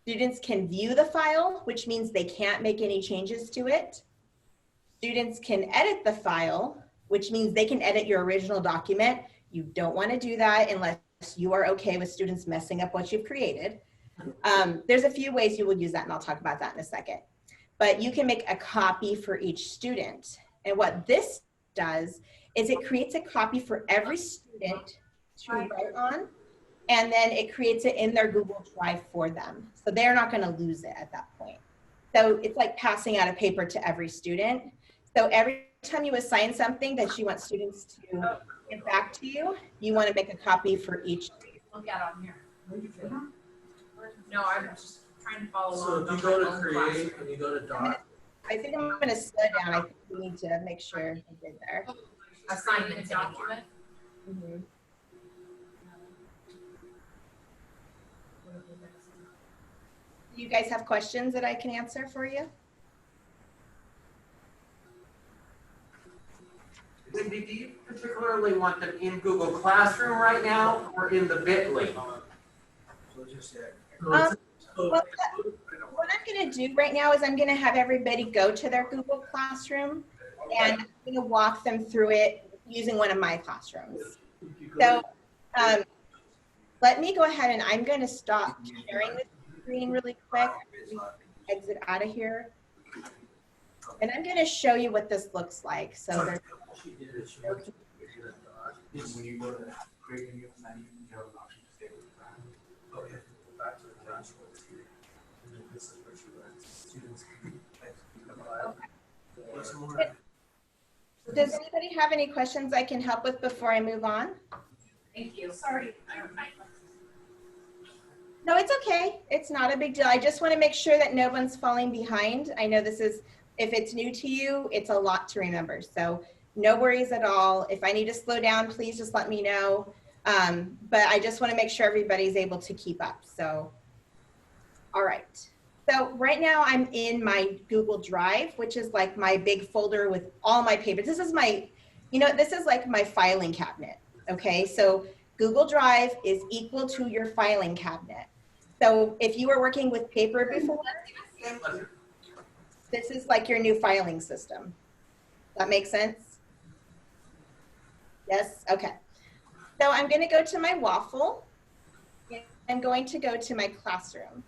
students can view the file, which means they can't make any changes to it. Students can edit the file, which means they can edit your original document. You don't want to do that unless you are okay with students messing up what you've created. There's a few ways you will use that, and I'll talk about that in a second. But you can make a copy for each student. And what this does is it creates a copy for every student to write on, and then it creates it in their Google Drive for them. So they're not going to lose it at that point. So it's like passing out a paper to every student. So every time you assign something that you want students to get back to you, you want to make a copy for each. Look at on here. No, I'm just trying to follow So along. if you go to create and you go to doc. I think I'm going to slow down. I think we need to make sure I did there. Assignment document. Mm-hmm. Do you guys have questions that I can answer for you? Wendy, do you particularly want them in Google Classroom right now or in the Bitly? Well, what I'm going to do right now is I'm going to have everybody go to their Google Classroom, and I'm going to walk them through it using one of my classrooms. So let me go ahead and I'm going to stop sharing the screen really quick. Exit out of here. And I'm going to show you what this looks like. So there's when you go to create a new assignment, you have an option to stay with the plan. Okay, go back to the classroom. And then this is where students can Does anybody have any questions I can help with before I move on? Thank you. Sorry. No, it's okay. It's not a big deal. I just want to make sure that no one's falling behind. I know this is, if it's new to you, it's a lot to remember. So no worries at all. If I need to slow down, please just let me know. But I just want to make sure everybody's able to keep up. So, all right. So right now I'm in my Google Drive, which is like my big folder with all my papers. This is my, this is like my filing cabinet. Okay. So Google Drive is equal to your filing cabinet. So if you were working with paper before, this is like your new filing system. That makes sense? Yes? Okay. So I'm going to go to my waffle. I'm going to go to my classroom.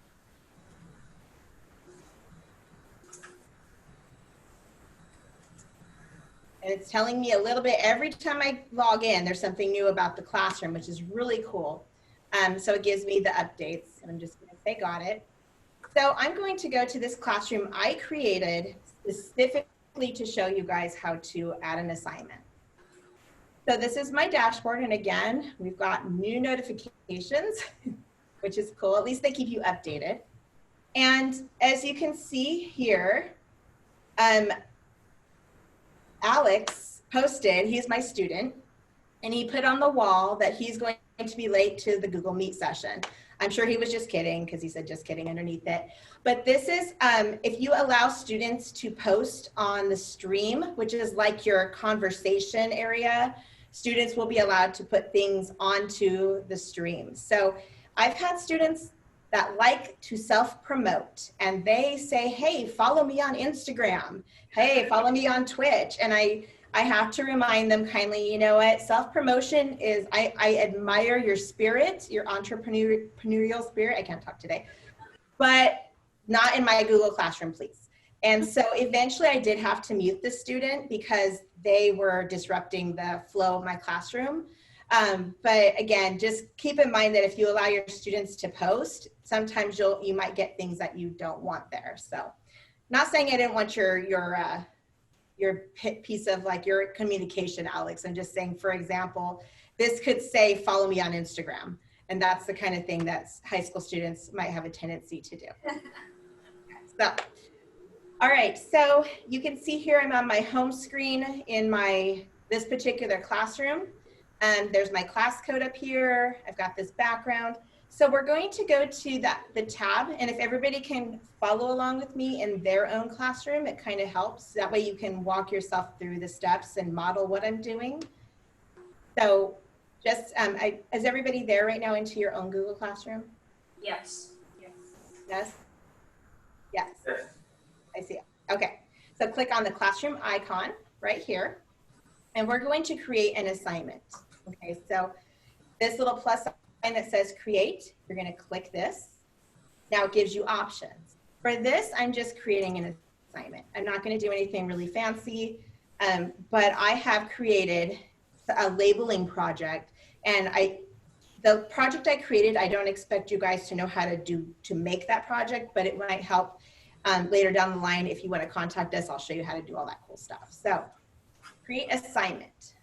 And it's telling me a little bit every time I log in, there's something new about the classroom, which is really cool. So it gives me the updates. And I'm just going to say got it. So I'm going to go to this classroom I created specifically to show you guys how to add an assignment. So this is my dashboard. And again, we've got new notifications, which is cool. At least they keep you updated. And as you can see here, Alex posted, he's my student, and he put on the wall that he's going to be late to the Google Meet session. I'm sure he was just kidding because he said just kidding underneath it. But this is, if you allow students to post on the stream, which is like your conversation area, students will be allowed to put things onto the stream. So I've had students that like to self-promote, and they say, hey, follow me on Instagram. Hey, follow me on Twitch. And I have to remind them kindly, you know what, self-promotion is, I admire your spirit, your entrepreneurial spirit. I can't talk today, but not in my Google Classroom, please. And so eventually I did have to mute the student because they were disrupting the flow of my classroom. But again, just keep in mind that if you allow your students to post, sometimes you might get things that you don't want there. So not saying I didn't want your piece of like your communication, Alex. I'm just saying, for example, this could say, follow me on Instagram. And that's the kind of thing that high school students might have a tendency to do. So, all right, so you can see here I'm on my home screen in this particular classroom. And there's my class code up here. I've got this background. So we're going to go to the tab, and if everybody can follow along with me in their own classroom, it kind of helps. That way you can walk yourself through the steps and model what I'm doing. So just, is everybody there right now into your own Google Classroom? Yes. Yes? Yes. I see it. Okay, so click on the classroom icon right here, and we're going to create an assignment. Okay, so this little plus sign that says create, you're going to click this. Now it gives you options. For this, I'm just creating an assignment. I'm not going to do anything really fancy, but I have created a labeling project, and the project I created, I don't expect you guys to know how to make that project, but it might help later down the line. If you want to contact us, I'll show you how to do all that cool stuff. So create assignment.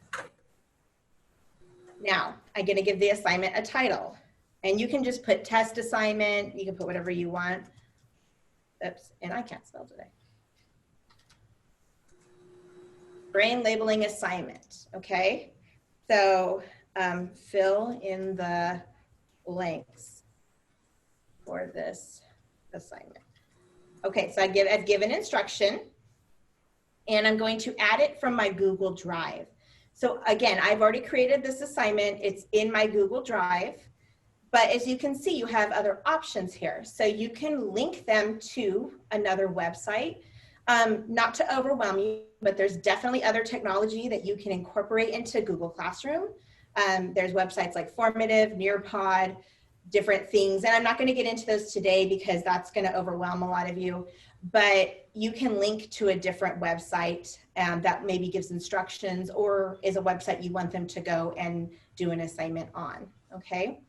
Now I'm going to give the assignment a title, and you can just put test assignment. You can put whatever you want. Oops, and I can't spell today. Brain labeling assignment. Okay, so fill in the blanks for this assignment. Okay, so I've given instruction, and I'm going to add it from my Google Drive. So again, I've already created this assignment. It's in my Google Drive, but as you can see, you have other options here. So you can link them to another website. Not to overwhelm you, but there's definitely other technology that you can incorporate into Google Classroom. There's websites like Formative, Nearpod, different things. And I'm not going to get into those today because that's going to overwhelm a lot of you, but you can link to a different website that maybe gives instructions or is a website you want them to go and do an assignment on, okay?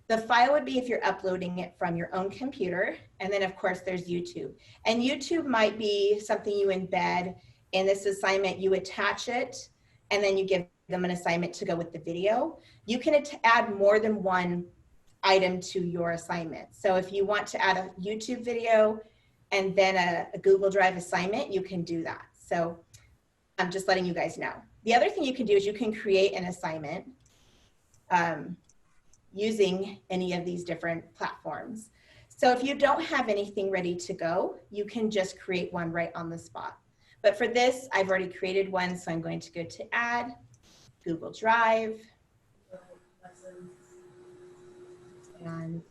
The file would be if you're uploading it from your own computer. And then of course there's YouTube. And YouTube might be something you embed in this assignment. You attach it and then you give them an assignment to go with the video. You can add more than one item to your assignment. So if you want to add a YouTube video and then a Google Drive assignment, you can do that. So I'm just letting you guys know. The other thing you can do is you can create an assignment using any of these different platforms. So if you don't have anything ready to go, you can just create one right on the spot. But for this, I've already created one, so I'm going to go to Add, Google Drive, and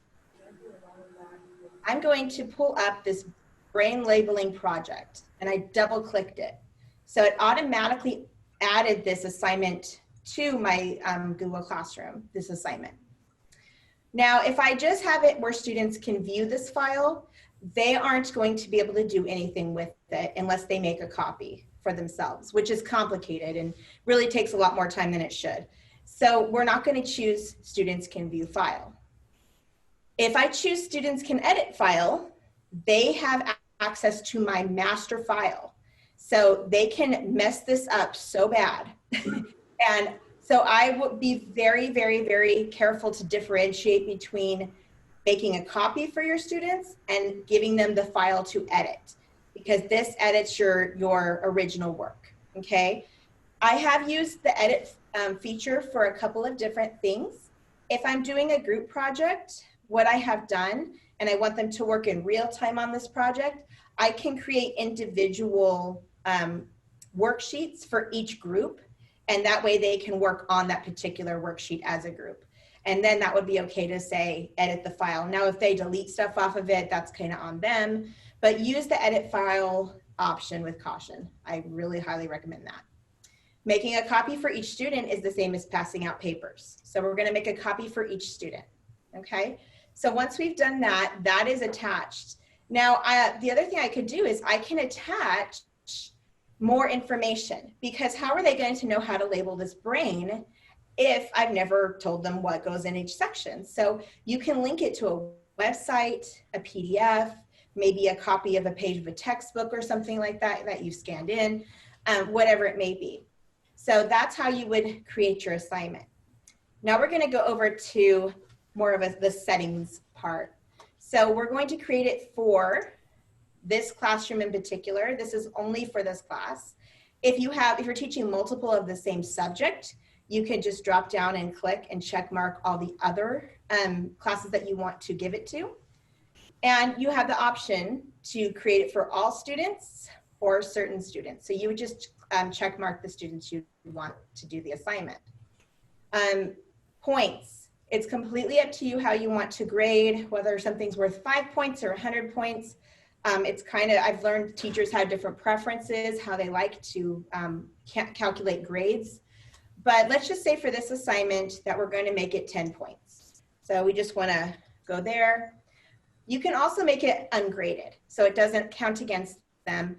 I'm going to pull up this brain labeling project, and I double clicked it. So it automatically added this assignment to my Google Classroom, this assignment. Now, if I just have it where students can view this file, they aren't going to be able to do anything with it unless they make a copy for themselves, which is complicated and really takes a lot more time than it should. So we're not going to choose students can view file. If I choose students can edit file, they have access to my master file. So they can mess this up so bad. And so I would be very, very, very careful to differentiate between making a copy for your students and giving them the file to edit, because this edits your original work, okay? I have used the edit feature for a couple of different things. If I'm doing a group project, what I have done, and I want them to work in real time on this project, I can create individual worksheets for each group, and that way they can work on that particular worksheet as a group. And then that would be okay to say, edit the file. Now, if they delete stuff off of it, that's kind of on them, but use the edit file option with caution. I really highly recommend that. Making a copy for each student is the same as passing out papers. So we're gonna make a copy for each student, okay? So once we've done that, that is attached. Now, the other thing I could do is I can attach more information, because how are they going to know how to label this brain if I've never told them what goes in each section? So you can link it to a website, a PDF, maybe a copy of a page of a textbook or something like that that you scanned in, whatever it may be. So that's how you would create your assignment. Now we're going to go over to more of the settings part. So we're going to create it for this classroom in particular. This is only for this class. If you're teaching multiple of the same subject, you can just drop down and click and check mark all the other classes that you want to give it to. And you have the option to create it for all students or certain students. So you would just check mark the students you want to do the assignment. Points. It's completely up to you how you want to grade, whether something's worth 5 points or 100 points. It's kind of, I've learned teachers have different preferences, how they like to calculate grades. But let's just say for this assignment that we're going to make it 10 points. So we just want to go there. You can also make it ungraded, so it doesn't count against them.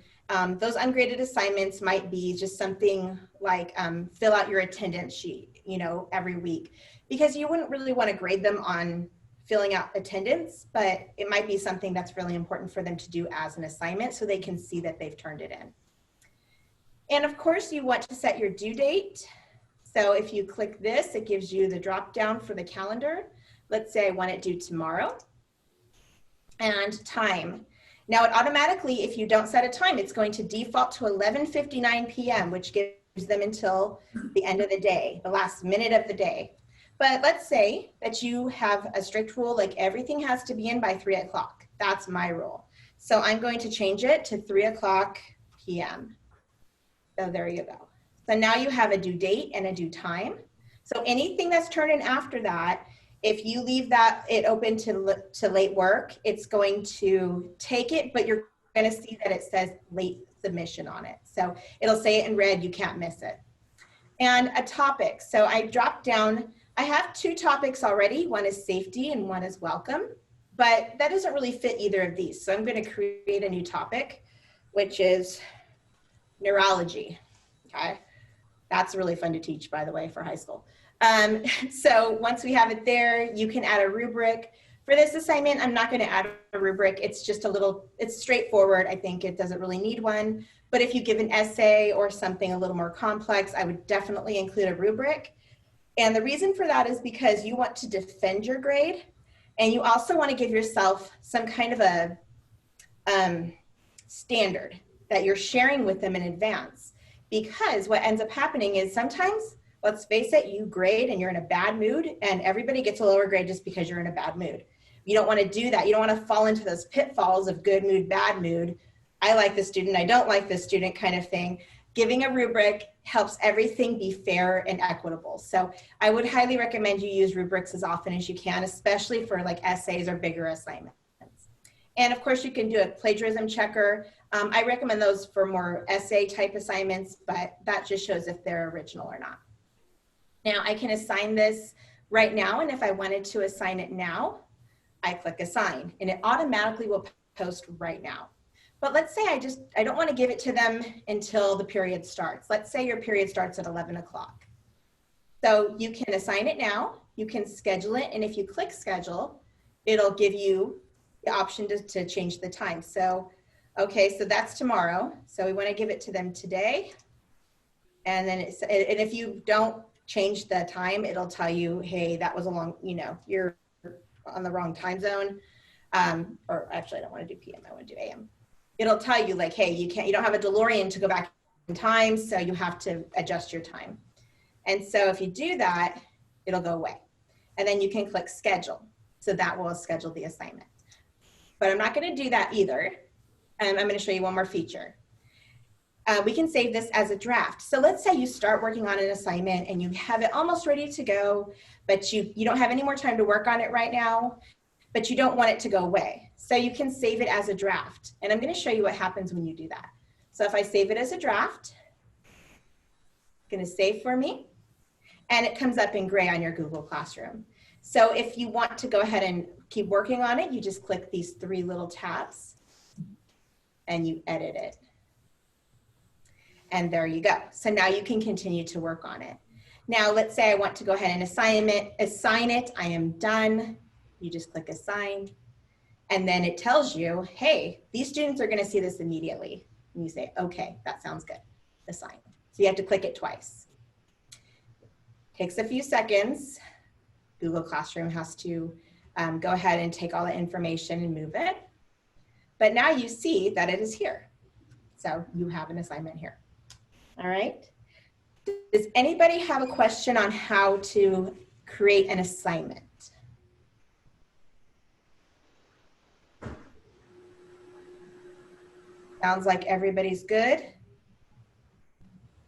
Those ungraded assignments might be just something like fill out your attendance sheet, you know, every week, because you wouldn't really want to grade them on filling out attendance, but it might be something that's really important for them to do as an assignment so they can see that they've turned it in. And of course, you want to set your due date. So if you click this, it gives you the drop down for the calendar. Let's say I want it due tomorrow. And time. Now it automatically, if you don't set a time, it's going to default to 11:59 p.m., which gives them until the end of the day, the last minute of the day. But let's say that you have a strict rule, like everything has to be in by 3 o'clock. That's my rule. So I'm going to change it to 3 o'clock p.m. So there you go. So now you have a due date and a due time. So anything that's turned in after that, if you leave it open to late work, it's going to take it, but you're going to see that it says late submission on it. So it'll say it in red, you can't miss it. And a topic. So I dropped down, I have 2 topics already. One is safety and one is welcome, but that doesn't really fit either of these. So I'm going to create a new topic, which is neurology. Okay. That's really fun to teach, by the way, for high school. So once we have it there, you can add a rubric. For this assignment, I'm not going to add a rubric. It's just it's straightforward. I think it doesn't really need one. But if you give an essay or something a little more complex, I would definitely include a rubric. And the reason for that is because you want to defend your grade, and you also want to give yourself some kind of a standard that you're sharing with them in advance. Because what ends up happening is sometimes, let's face it, you grade and you're in a bad mood, and everybody gets a lower grade just because you're in a bad mood. You don't want to do that. You don't want to fall into those pitfalls of good mood, bad mood. I like this student, I don't like this student kind of thing. Giving a rubric helps everything be fair and equitable. So I would highly recommend you use rubrics as often as you can, especially for like essays or bigger assignments. And of course you can do a plagiarism checker. I recommend those for more essay type assignments, but that just shows if they're original or not. Now I can assign this right now, and if I wanted to assign it now, I click assign, and it automatically will post right now. But let's say I don't want to give it to them until the period starts. Let's say your period starts at 11 o'clock. So you can assign it now, you can schedule it, and if you click schedule, it'll give you the option to change the time. So, okay, so that's tomorrow. So we want to give it to them today. And then and if you don't change the time, it'll tell you, hey, that was a long, you're on the wrong time zone. Or actually I don't want to do PM, I want to do AM. It'll tell you like, hey, you don't have a DeLorean to go back in time, so you have to adjust your time. And so if you do that, it'll go away. And then you can click schedule. So that will schedule the assignment. But I'm not going to do that either. I'm going to show you one more feature. We can save this as a draft. So let's say you start working on an assignment and you have it almost ready to go, but you don't have any more time to work on it right now, but you don't want it to go away. So you can save it as a draft. And I'm going to show you what happens when you do that. So if I save it as a draft, it's going to save for me, and it comes up in gray on your Google Classroom. So if you want to go ahead and keep working on it, you just click these 3 little tabs and you edit it. And there you go. So now you can continue to work on it. Now let's say I want to go ahead and assign it. I am done. You just click assign. And then it tells you, hey, these students are going to see this immediately. And you say, okay, that sounds good. Assign. So you have to click it twice. Takes a few seconds. Google Classroom has to go ahead and take all the information and move it. But now you see that it is here. So you have an assignment here. All right. Does anybody have a question on how to create an assignment? Sounds like everybody's good.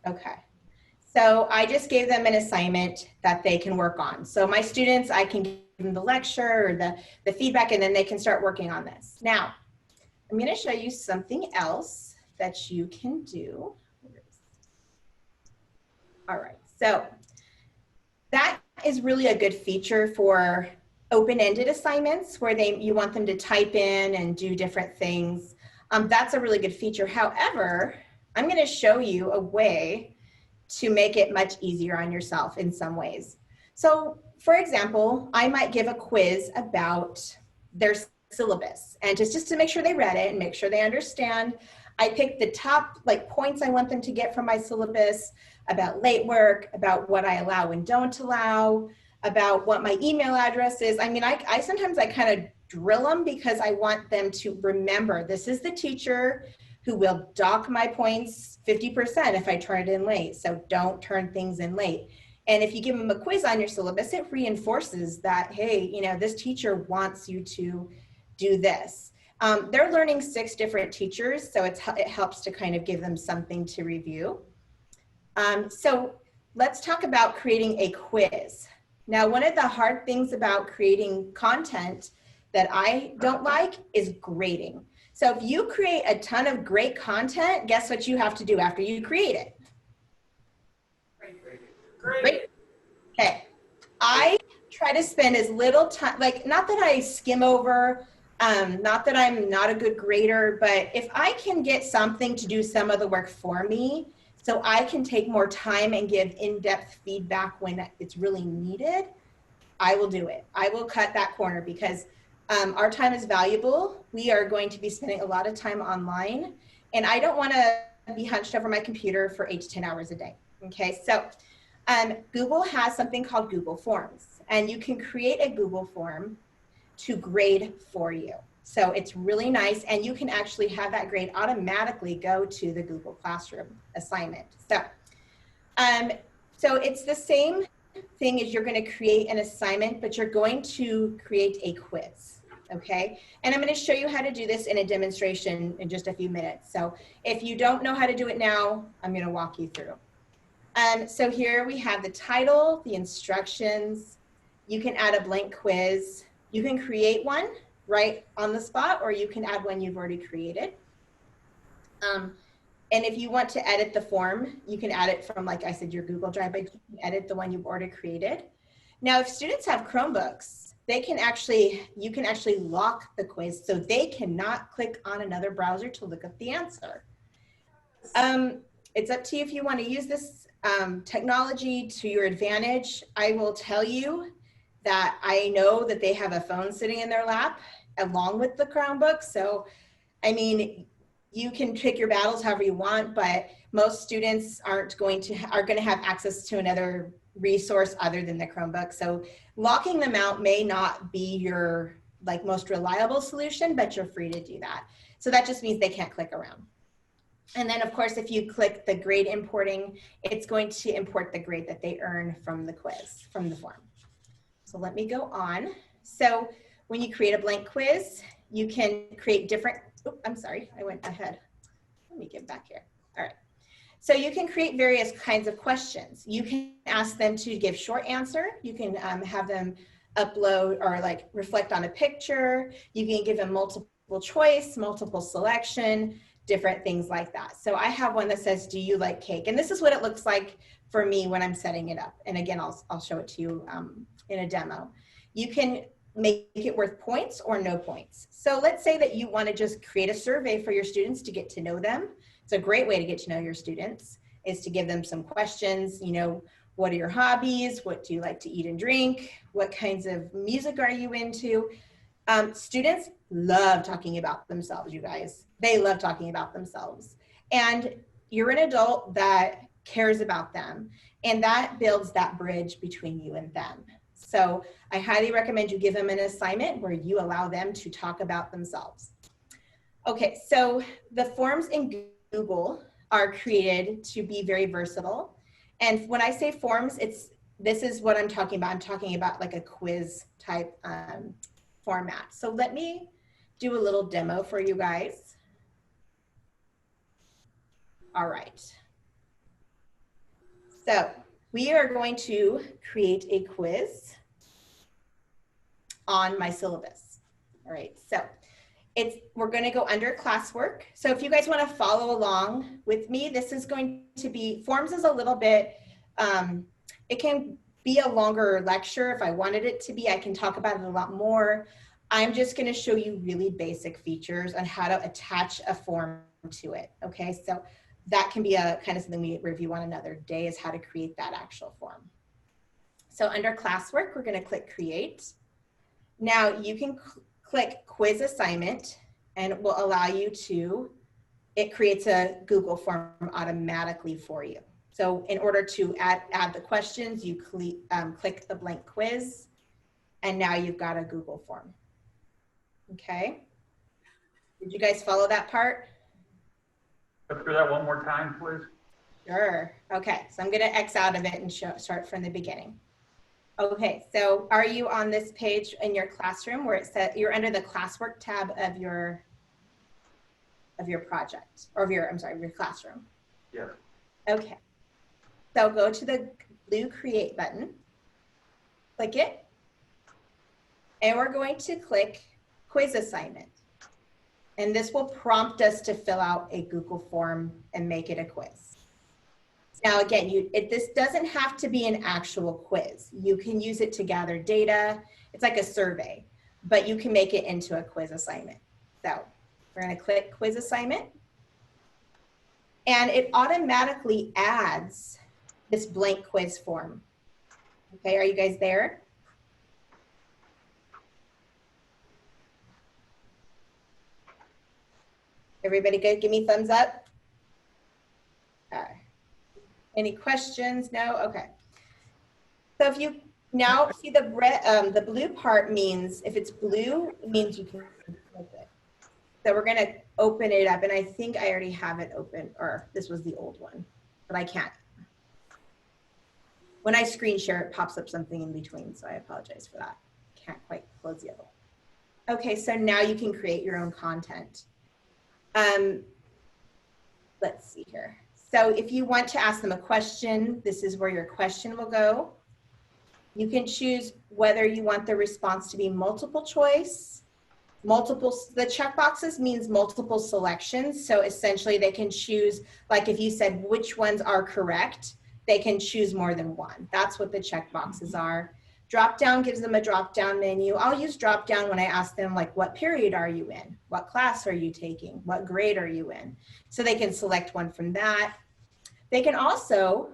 Okay. So I just gave them an assignment that they can work on. So my students, I can give them the lecture or the feedback, and then they can start working on this. Now, I'm going to show you something else that you can do. All right, so that is really a good feature for open-ended assignments where you want them to type in and do different things. That's a really good feature. However, I'm going to show you a way to make it much easier on yourself in some ways. So for example, I might give a quiz about their syllabus, and just to make sure they read it and make sure they understand, I pick the top points I want them to get from my syllabus, about late work, about what I allow and don't allow, about what my email address is. I mean, I sometimes kind of drill them because I want them to remember this is the teacher who will dock my points 50% if I turn it in late. So don't turn things in late. And if you give them a quiz on your syllabus, it reinforces that, hey, this teacher wants you to do this. They're learning 6 different teachers, so it helps to kind of give them something to review. So let's talk about creating a quiz. Now, one of the hard things about creating content that I don't like is grading. So if you create a ton of great content, guess what you have to do after you create it? Great. Okay. I try to spend as little time, not that I skim over, not that I'm not a good grader, but if I can get something to do some of the work for me, so I can take more time and give in-depth feedback when it's really needed, I will do it. I will cut that corner because our time is valuable. We are going to be spending a lot of time online, and I don't want to be hunched over my computer for 8 to 10 hours a day. Okay, so Google has something called Google Forms, and you can create a Google form to grade for you. So it's really nice, and you can actually have that grade automatically go to the Google Classroom assignment. So it's the same thing as you're going to create an assignment, but you're going to create a quiz, okay? And I'm going to show you how to do this in a demonstration in just a few minutes. So if you don't know how to do it now, I'm going to walk you through. So here we have the title, the instructions. You can add a blank quiz. You can create one right on the spot, or you can add one you've already created. And if you want to edit the form, you can add it from, like I said, your Google Drive, but you can edit the one you've already created. Now, if students have Chromebooks, you can actually lock the quiz so they cannot click on another browser to look up the answer. It's up to you if you want to use this technology to your advantage. I will tell you that I know that they have a phone sitting in their lap along with the Chromebook. So, I mean, you can pick your battles however you want, but most students are going to have access to another resource other than the Chromebook. So locking them out may not be your most reliable solution, but you're free to do that. So that just means they can't click around. And then of course, if you click the grade importing, it's going to import the grade that they earn from the quiz, from the form. So let me go on. So when you create a blank quiz, you can create different, I'm sorry, I went ahead. Let me get back here. All right. So you can create various kinds of questions. You can ask them to give short answer. You can have them upload or reflect on a picture. You can give them multiple choice, multiple selection, different things like that. So I have one that says, do you like cake? And this is what it looks like for me when I'm setting it up. And again, I'll show it to you in a demo. You can make it worth points or no points. So let's say that you want to just create a survey for your students to get to know them. It's a great way to get to know your students is to give them some questions. What are your hobbies? What do you like to eat and drink? What kinds of music are you into? Students love talking about themselves, you guys. They love talking about themselves. And you're an adult that cares about them. And that builds that bridge between you and them. So I highly recommend you give them an assignment where you allow them to talk about themselves. Okay, so the forms in Google are created to be very versatile. And when I say forms, this is what I'm talking about. I'm talking about like a quiz type format. So let me do a little demo for you guys. All right. So we are going to create a quiz on my syllabus. All right, so we're going to go under classwork. So if you guys want to follow along with me, this is going to be, forms is a little bit, it can be a longer lecture. If I wanted it to be, I can talk about it a lot more. I'm just going to show you really basic features on how to attach a form to it. Okay, so that can be a kind of something we review on another day, is how to create that actual form. So under classwork, we're going to click create. Now you can click quiz assignment and it will allow you to, it creates a Google form automatically for you. So in order to add the questions, you click the blank quiz, and now you've got a Google form. Okay. Did you guys follow that part? Go through that one more time, please. Sure. Okay, so I'm going to X out of it and start from the beginning. Okay, so are you on this page in your classroom where it says you're under the classwork tab of your project, or of your, I'm sorry, your classroom? Yes. Okay, so go to the blue create button, click it, and we're going to click quiz assignment. And this will prompt us to fill out a Google form and make it a quiz. Now again, this doesn't have to be an actual quiz. You can use it to gather data. It's like a survey, but you can make it into a quiz assignment. So we're going to click quiz assignment, and it automatically adds this blank quiz form. Okay, are you guys there? Everybody good? Give me thumbs up. Any questions? No? Okay. So if you now see the blue part means, if it's blue, it means you can click it. So we're going to open it up, and I think I already have it open, or this was the old one, but I can't. When I screen share, it pops up something in between, so I apologize for that. Can't quite close the other one. Okay, so now you can create your own content. Let's see here. So if you want to ask them a question, this is where your question will go. You can choose whether you want the response to be multiple choice. The checkboxes means multiple selections. So essentially they can choose, like if you said which ones are correct, they can choose more than one. That's what the checkboxes are. Drop down gives them a drop down menu. I'll use drop down when I ask them, like, what period are you in? What class are you taking? What grade are you in? So they can select one from that. They can also,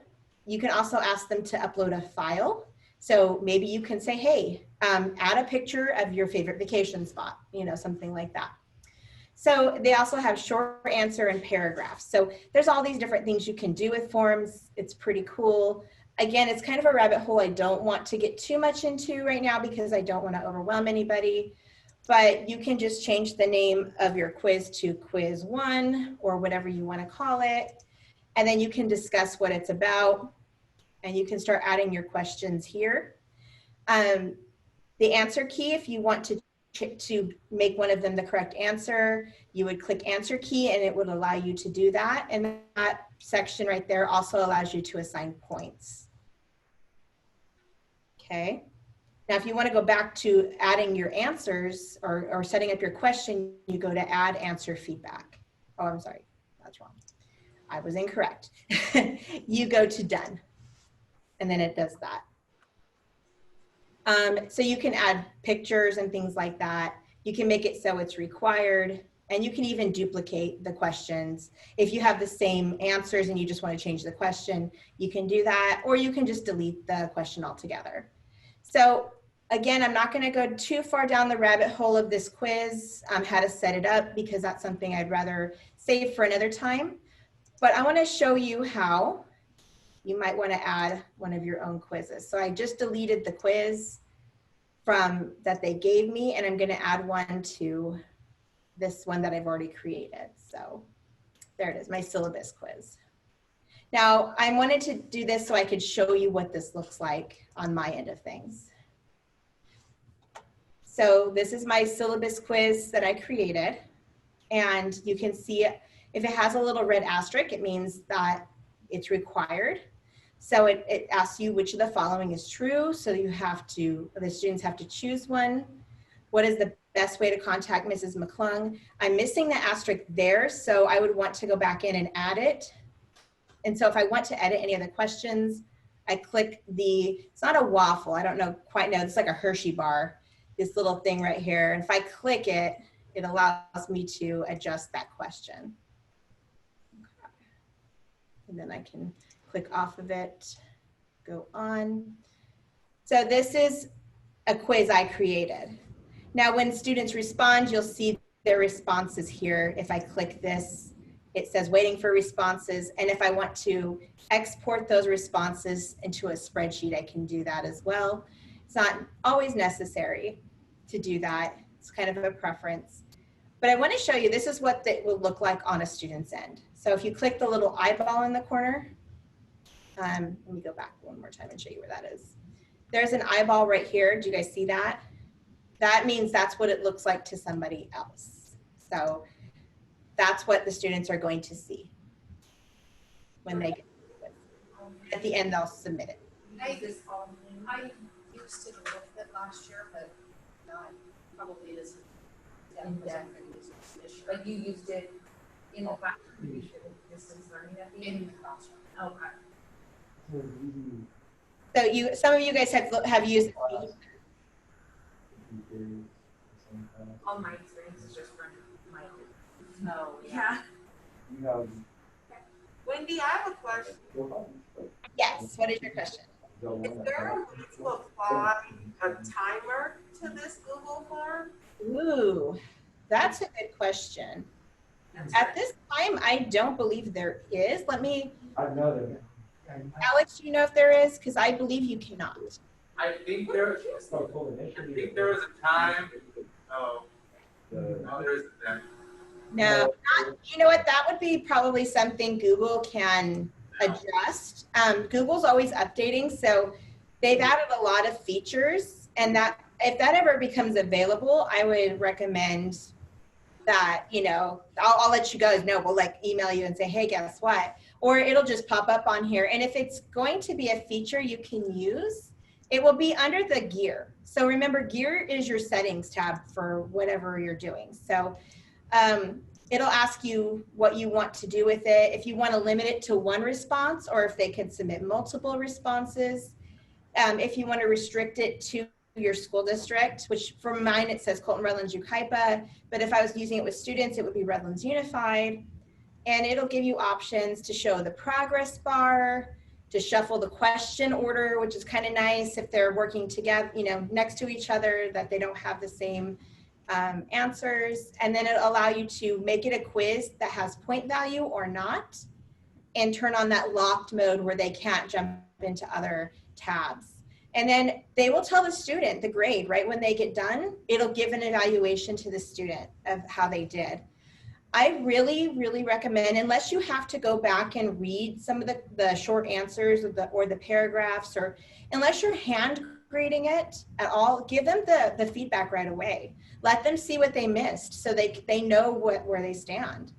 you can also ask them to upload a file. So maybe you can say, hey, add a picture of your favorite vacation spot, you know, something like that. So they also have short answer and paragraphs. So there's all these different things you can do with forms. It's pretty cool. Again, it's kind of a rabbit hole I don't want to get too much into right now because I don't want to overwhelm anybody. But you can just change the name of your quiz to quiz 1 or whatever you want to call it. And then you can discuss what it's about. And you can start adding your questions here. The answer key, if you want to make one of them the correct answer, you would click answer key and it would allow you to do that. And that section right there also allows you to assign points. Okay. Now, if you want to go back to adding your answers or setting up your question, you go to add answer feedback. Oh, I'm sorry, that's wrong. I was incorrect. You go to done, and then it does that. So you can add pictures and things like that. You can make it so it's required, and you can even duplicate the questions. If you have the same answers and you just want to change the question, you can do that, or you can just delete the question altogether. So again, I'm not going to go too far down the rabbit hole of this quiz, how to set it up, because that's something I'd rather save for another time. But I want to show you how you might want to add one of your own quizzes. So I just deleted the quiz from that they gave me, and I'm going to add one to this one that I've already created. So there it is, my syllabus quiz. Now I wanted to do this so I could show you what this looks like on my end of things. So this is my syllabus quiz that I created, and you can see if it has a little red asterisk, it means that it's required. So it asks you which of the following is true. So you have to, the students have to choose one. What is the best way to contact Mrs. McClung? I'm missing the asterisk there, so I would want to go back in and add it. And so if I want to edit any of the questions, I click the, it's not a waffle, I don't know quite know, it's like a Hershey bar, this little thing right here. And if I click it, it allows me to adjust that question. And then I can click off of it, go on. So this is a quiz I created. Now when students respond, you'll see their responses here. If I click this, it says waiting for responses. And if I want to export those responses into a spreadsheet, I can do that as well. It's not always necessary to do that. It's kind of a preference. But I want to show you, this is what it will look like on a student's end. So if you click the little eyeball in the corner, let me go back one more time and show you where that is. There's an eyeball right here. Do you guys see that? That means that's what it looks like to somebody else. So that's what the students are going to see when they get it. At the end, they'll submit it. I used it a little bit last year, but not, probably isn't. Like you used it in the classroom, you used it in distance learning at the end? In the classroom. Okay. So you, some of you guys have used it. All my experience is just from my own. No, Yeah. Wendy, I have a question. Yes, what is your question? Is there a way to apply a timer to this Google form? Ooh, that's a good question. At this time, I don't believe there is. Let me, Alex, do you know if there is? Because I believe you cannot. I think there is a time, no, there isn't then. No, not, you know what? That would be probably something Google can adjust. Google's always updating, so they've added a lot of features, and that if that ever becomes available, I would recommend that, you know, I'll let you guys know. We'll like email you and say, hey, guess what? Or it'll just pop up on here. And if it's going to be a feature you can use, it will be under the gear. So remember, gear is your settings tab for whatever you're doing. So it'll ask you what you want to do with it. If you want to limit it to one response, or if they can submit multiple responses. If you want to restrict it to your school district, which for mine, it says Colton Redlands Yucaipa, but if I was using it with students, it would be Redlands Unified. And it'll give you options to show the progress bar, to shuffle the question order, which is kind of nice if they're working together, you know, next to each other, that they don't have the same answers. And then it'll allow you to make it a quiz that has point value or not, and turn on that locked mode where they can't jump into other tabs. And then they will tell the student the grade, right? When they get done, it'll give an evaluation to the student of how they did. I really, really recommend, unless you have to go back and read some of the short answers or the paragraphs, or unless you're hand grading it at all, give them the feedback right away. Let them see what they missed so they know where they stand.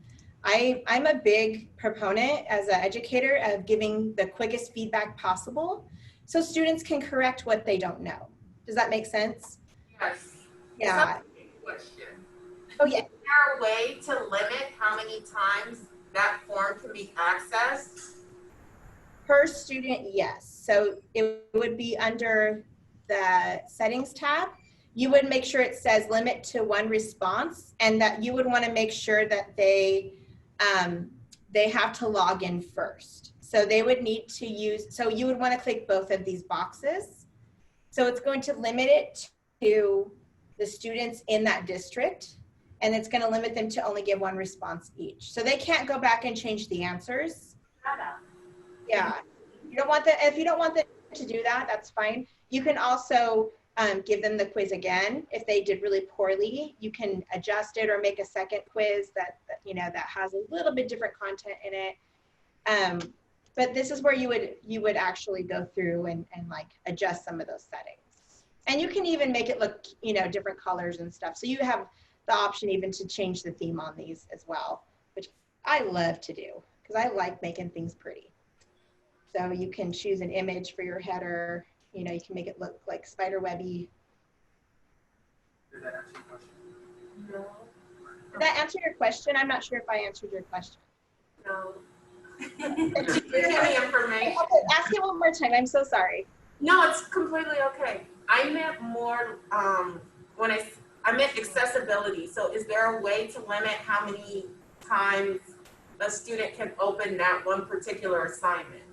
I'm a big proponent as an educator of giving the quickest feedback possible so students can correct what they don't know. Does that make sense? Yes. Yeah. Question. Oh, yeah. Is there a way to limit how many times that form can be accessed? Per student, yes. So it would be under the settings tab. You would make sure it says limit to one response, and that you would want to make sure that they have to log in first. So they would need to use, so you would want to click both of these boxes. So it's going to limit it to the students in that district, and it's going to limit them to only give one response each. So they can't go back and change the answers. Yeah. You don't want if you don't want them to do that, that's fine. You can also give them the quiz again. If they did really poorly, you can adjust it or make a second quiz that that has a little bit different content in it. But this is where you would actually go through and like adjust some of those settings. And you can even make it look, different colors and stuff. So you have the option even to change the theme on these as well, which I love to do because I like making things pretty. So you can choose an image for your header. You can make it look like spider webby. Did that answer your question? No. Did that answer your question? I'm not sure if I answered your question. No. Did you give me information? Okay, ask it one more time. I'm so sorry. No, it's completely okay. I meant more when I meant accessibility. So is there a way to limit how many times a student can open that one particular assignment?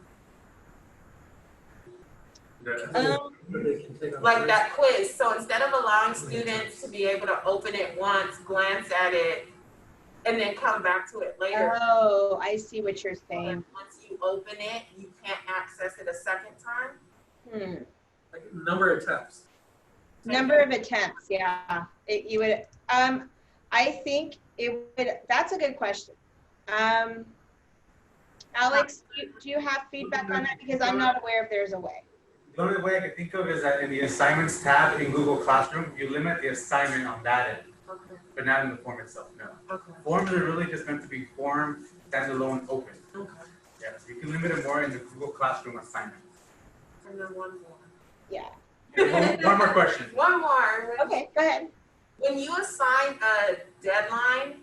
Like that quiz. So instead of allowing students to be able to open it once, glance at it, and then come back to it later. Oh, I see what you're saying. Once you open it, you can't access it a second time? Like number of attempts. Number of attempts, yeah. You would, I think it would, that's a good question. Alex, do you have feedback on that? Because I'm not aware if there's a way. The only way I can think of is that in the assignments tab in Google Classroom, you limit the assignment on that end, but not in the form itself, no. Forms are really just meant to be form, standalone, open. Yeah, so you can limit it more in the Google Classroom assignment. And then one more. Yeah. One more question. One more. Okay, go ahead. When you assign a deadline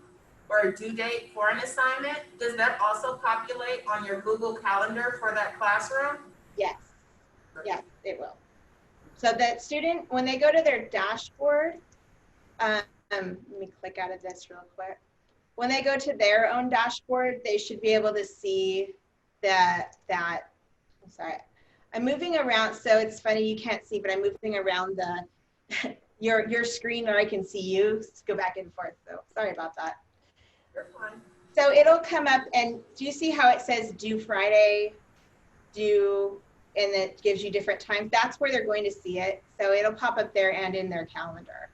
or a due date for an assignment, does that also populate on your Google Calendar for that classroom? Yes. Yes, it will. So that student, when they go to their dashboard, let me click out of this real quick. When they go to their own dashboard, they should be able to see I'm sorry, I'm moving around, so it's funny you can't see, but I'm moving around the your screen where I can see you. Just go back and forth, so sorry about that. You're fine. So it'll come up, and do you see how it says due Friday, due, and it gives you different times? That's where they're going to see it. So it'll pop up there and in their calendar.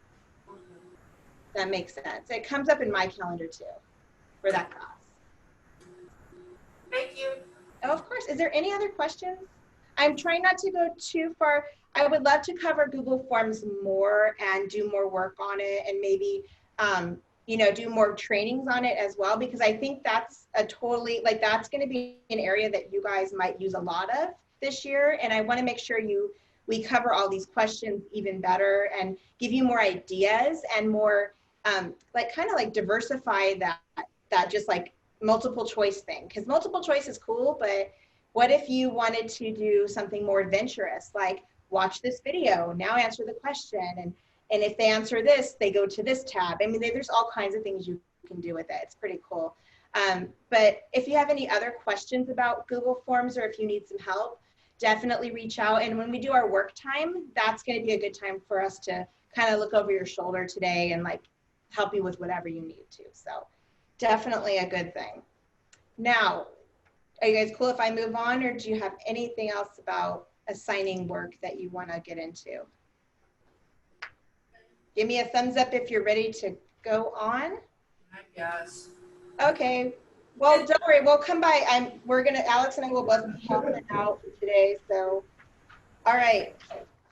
That makes sense. It comes up in my calendar too for that class. Thank you. Oh, of course. Is there any other questions? I'm trying not to go too far. I would love to cover Google Forms more and do more work on it, and maybe do more trainings on it as well, because I think that's that's going to be an area that you guys might use a lot of this year, and I want to make sure we cover all these questions even better and give you more ideas and more kind of like diversify that just like multiple choice thing, because multiple choice is cool, but what if you wanted to do something more adventurous, like watch this video, now answer the question, and if they answer this, they go to this tab. I mean, there's all kinds of things you can do with it. It's pretty cool. But if you have any other questions about Google Forms, or if you need some help, definitely reach out. And when we do our work time, that's going to be a good time for us to kind of look over your shoulder today and like help you with whatever you need to. So definitely a good thing. Now, are you guys cool if I move on, or do you have anything else about assigning work that you want to get into? Give me a thumbs up if you're ready to go on. I guess. Okay. Well, don't worry. We'll come by. Alex and I will both be helping out today. So, all right.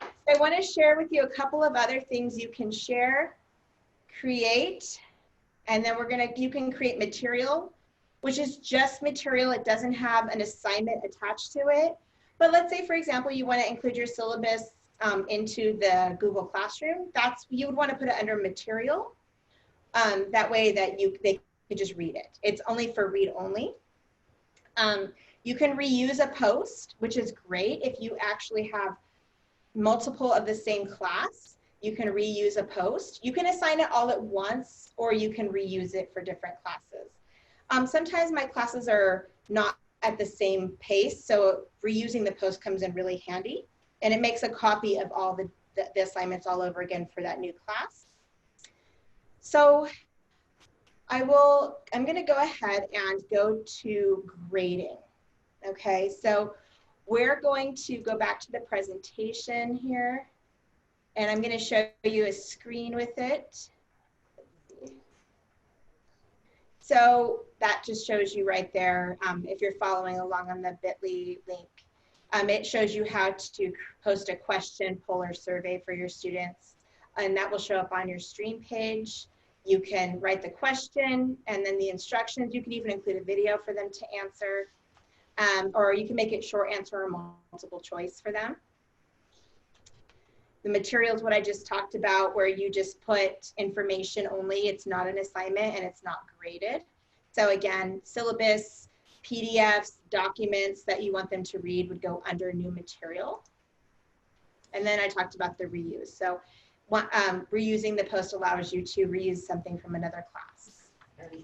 I want to share with you a couple of other things you can share, create, and then you can create material, which is just material. It doesn't have an assignment attached to it. But let's say, for example, you want to include your syllabus into the Google Classroom. You would want to put it under material. That way that they can just read it. It's only for read only. You can reuse a post, which is great if you actually have multiple of the same class. You can reuse a post. You can assign it all at once, or you can reuse it for different classes. Sometimes my classes are not at the same pace, so reusing the post comes in really handy, and it makes a copy of all the assignments all over again for that new class. So I'm going to go ahead and go to grading. Okay, so we're going to go back to the presentation here, and I'm going to show you a screen with it. So that just shows you right there, if you're following along on the bit.ly link, it shows you how to post a question, poll, or survey for your students, and that will show up on your stream page. You can write the question and then the instructions. You can even include a video for them to answer, or you can make it short answer or multiple choice for them. The materials, what I just talked about, where you just put information only, it's not an assignment and it's not graded. So again, syllabus, PDFs, documents that you want them to read would go under new material. And then I talked about the reuse. So reusing the post allows you to reuse something from another class. Let's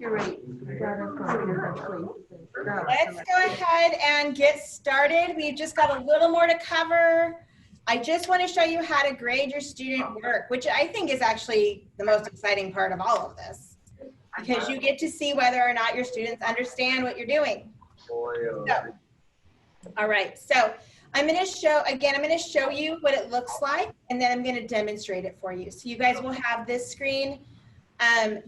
go ahead and get started. We've just got a little more to cover. I just want to show you how to grade your student work, which I think is actually the most exciting part of all of this, because you get to see whether or not your students understand what you're doing. So, all right, so I'm going to show, again, I'm going to show you what it looks like, and then I'm going to demonstrate it for you. So you guys will have this screen.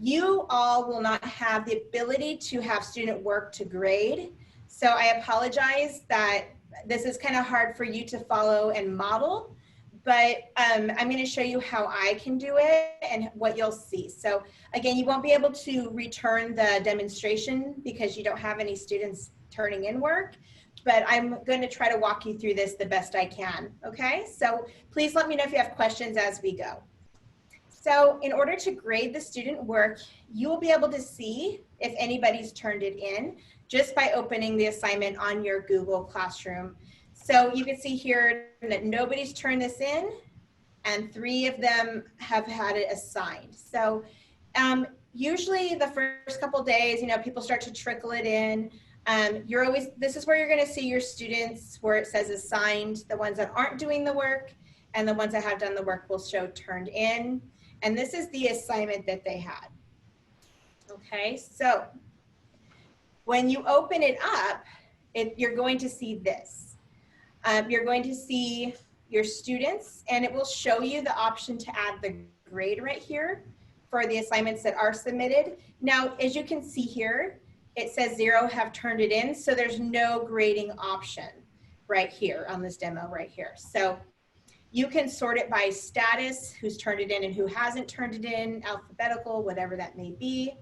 You all will not have the ability to have student work to grade. So I apologize that this is kind of hard for you to follow and model, but I'm going to show you how I can do it and what you'll see. So again, you won't be able to return the demonstration because you don't have any students turning in work, but I'm going to try to walk you through this the best I can. Okay, so please let me know if you have questions as we go. So in order to grade the student work, you will be able to see if anybody's turned it in just by opening the assignment on your Google Classroom. So you can see here that nobody's turned this in and 3 of them have had it assigned. So usually the first couple days, you know, people start to trickle it in. This is where you're going to see your students where it says assigned. The ones that aren't doing the work and the ones that have done the work will show turned in. And this is the assignment that they had. Okay, so when you open it up, you're going to see this. You're going to see your students, and it will show you the option to add the grade right here for the assignments that are submitted. Now, as you can see here, it says 0 have turned it in, so there's no grading option right here on this demo right here. So you can sort it by status, who's turned it in and who hasn't turned it in, alphabetical, whatever that may be.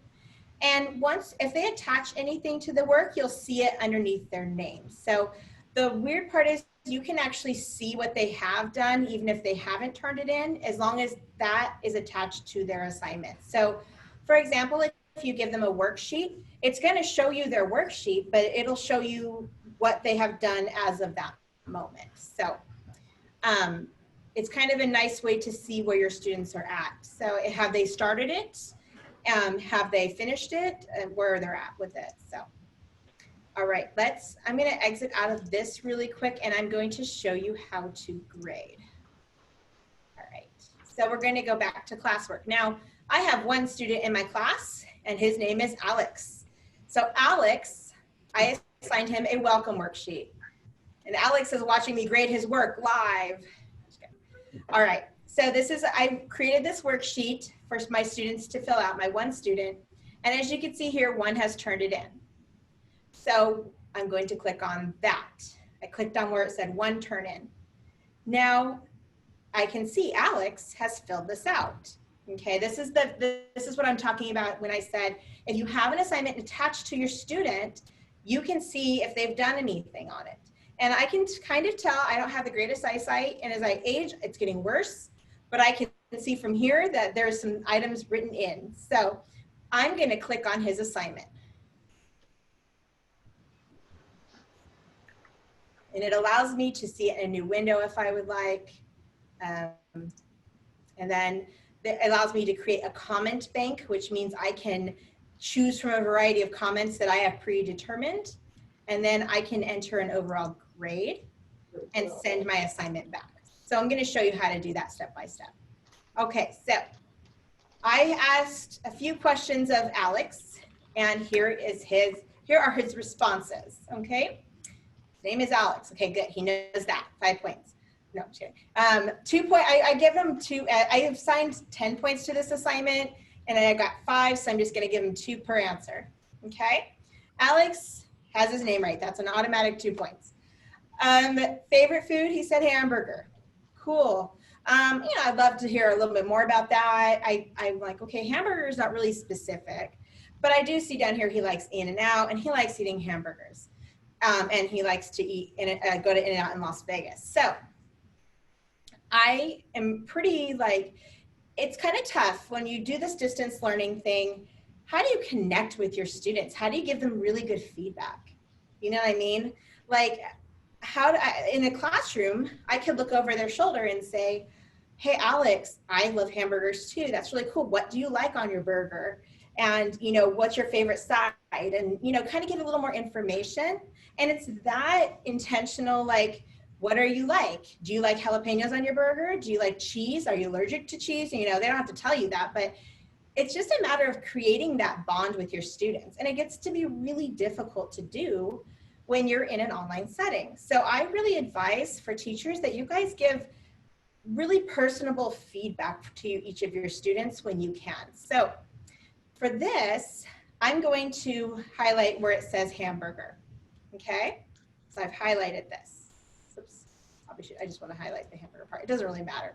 And if they attach anything to the work, you'll see it underneath their name. So the weird part is you can actually see what they have done, even if they haven't turned it in, as long as that is attached to their assignment. So for example, if you give them a worksheet, it's going to show you their worksheet, but it'll show you what they have done as of that moment. So it's kind of a nice way to see where your students are at. So have they started it? Have they finished it? And where they're at with it. So, all right, I'm going to exit out of this really quick, and I'm going to show you how to grade. All right, so we're going to go back to classwork. Now, I have one student in my class, and his name is Alex. So Alex, I assigned him a welcome worksheet. And Alex is watching me grade his work live. All right, so I created this worksheet for my students to fill out, my one student. And as you can see here, 1 has turned it in. So I'm going to click on that. I clicked on where it said 1 turn in. Now I can see Alex has filled this out. Okay, this is what I'm talking about when I said, if you have an assignment attached to your student, you can see if they've done anything on it. And I can kind of tell I don't have the greatest eyesight, and as I age, it's getting worse, but I can see from here that there's some items written in. So I'm going to click on his assignment. And it allows me to see it in a new window if I would like. And then it allows me to create a comment bank, which means I can choose from a variety of comments that I have predetermined. And then I can enter an overall grade and send my assignment back. So I'm going to show you how to do that step by step. Okay, so I asked a few questions of Alex, and here are his responses. Okay, name is Alex. Okay, good. He knows that. 5 points. No, I'm just kidding. 2 point. I give him 2. I have assigned 10 points to this assignment, and I got 5, so I'm just going to give him 2 per answer. Okay. Alex has his name right. That's an automatic 2 points. Favorite food? He said hamburger. Cool. I'd love to hear a little bit more about that. I'm like, okay, hamburger is not really specific, but I do see down here he likes In-N-Out, and he likes eating hamburgers. And he likes to eat go to In-N-Out in Las Vegas. So I am pretty it's kind of tough when you do this distance learning thing. How do you connect with your students? How do you give them really good feedback? You know what I mean? Like, in a classroom, I could look over their shoulder and say, hey, Alex, I love hamburgers too. That's really cool. What do you like on your burger? And, what's your favorite side? And, kind of give a little more information. And it's that intentional, what are you like? Do you like jalapenos on your burger? Do you like cheese? Are you allergic to cheese? They don't have to tell you that, but it's just a matter of creating that bond with your students. And it gets to be really difficult to do when you're in an online setting. So I really advise for teachers that you guys give really personable feedback to each of your students when you can. So for this, I'm going to highlight where it says hamburger, okay? So I've highlighted this. Oops, I just want to highlight the hamburger part. It doesn't really matter.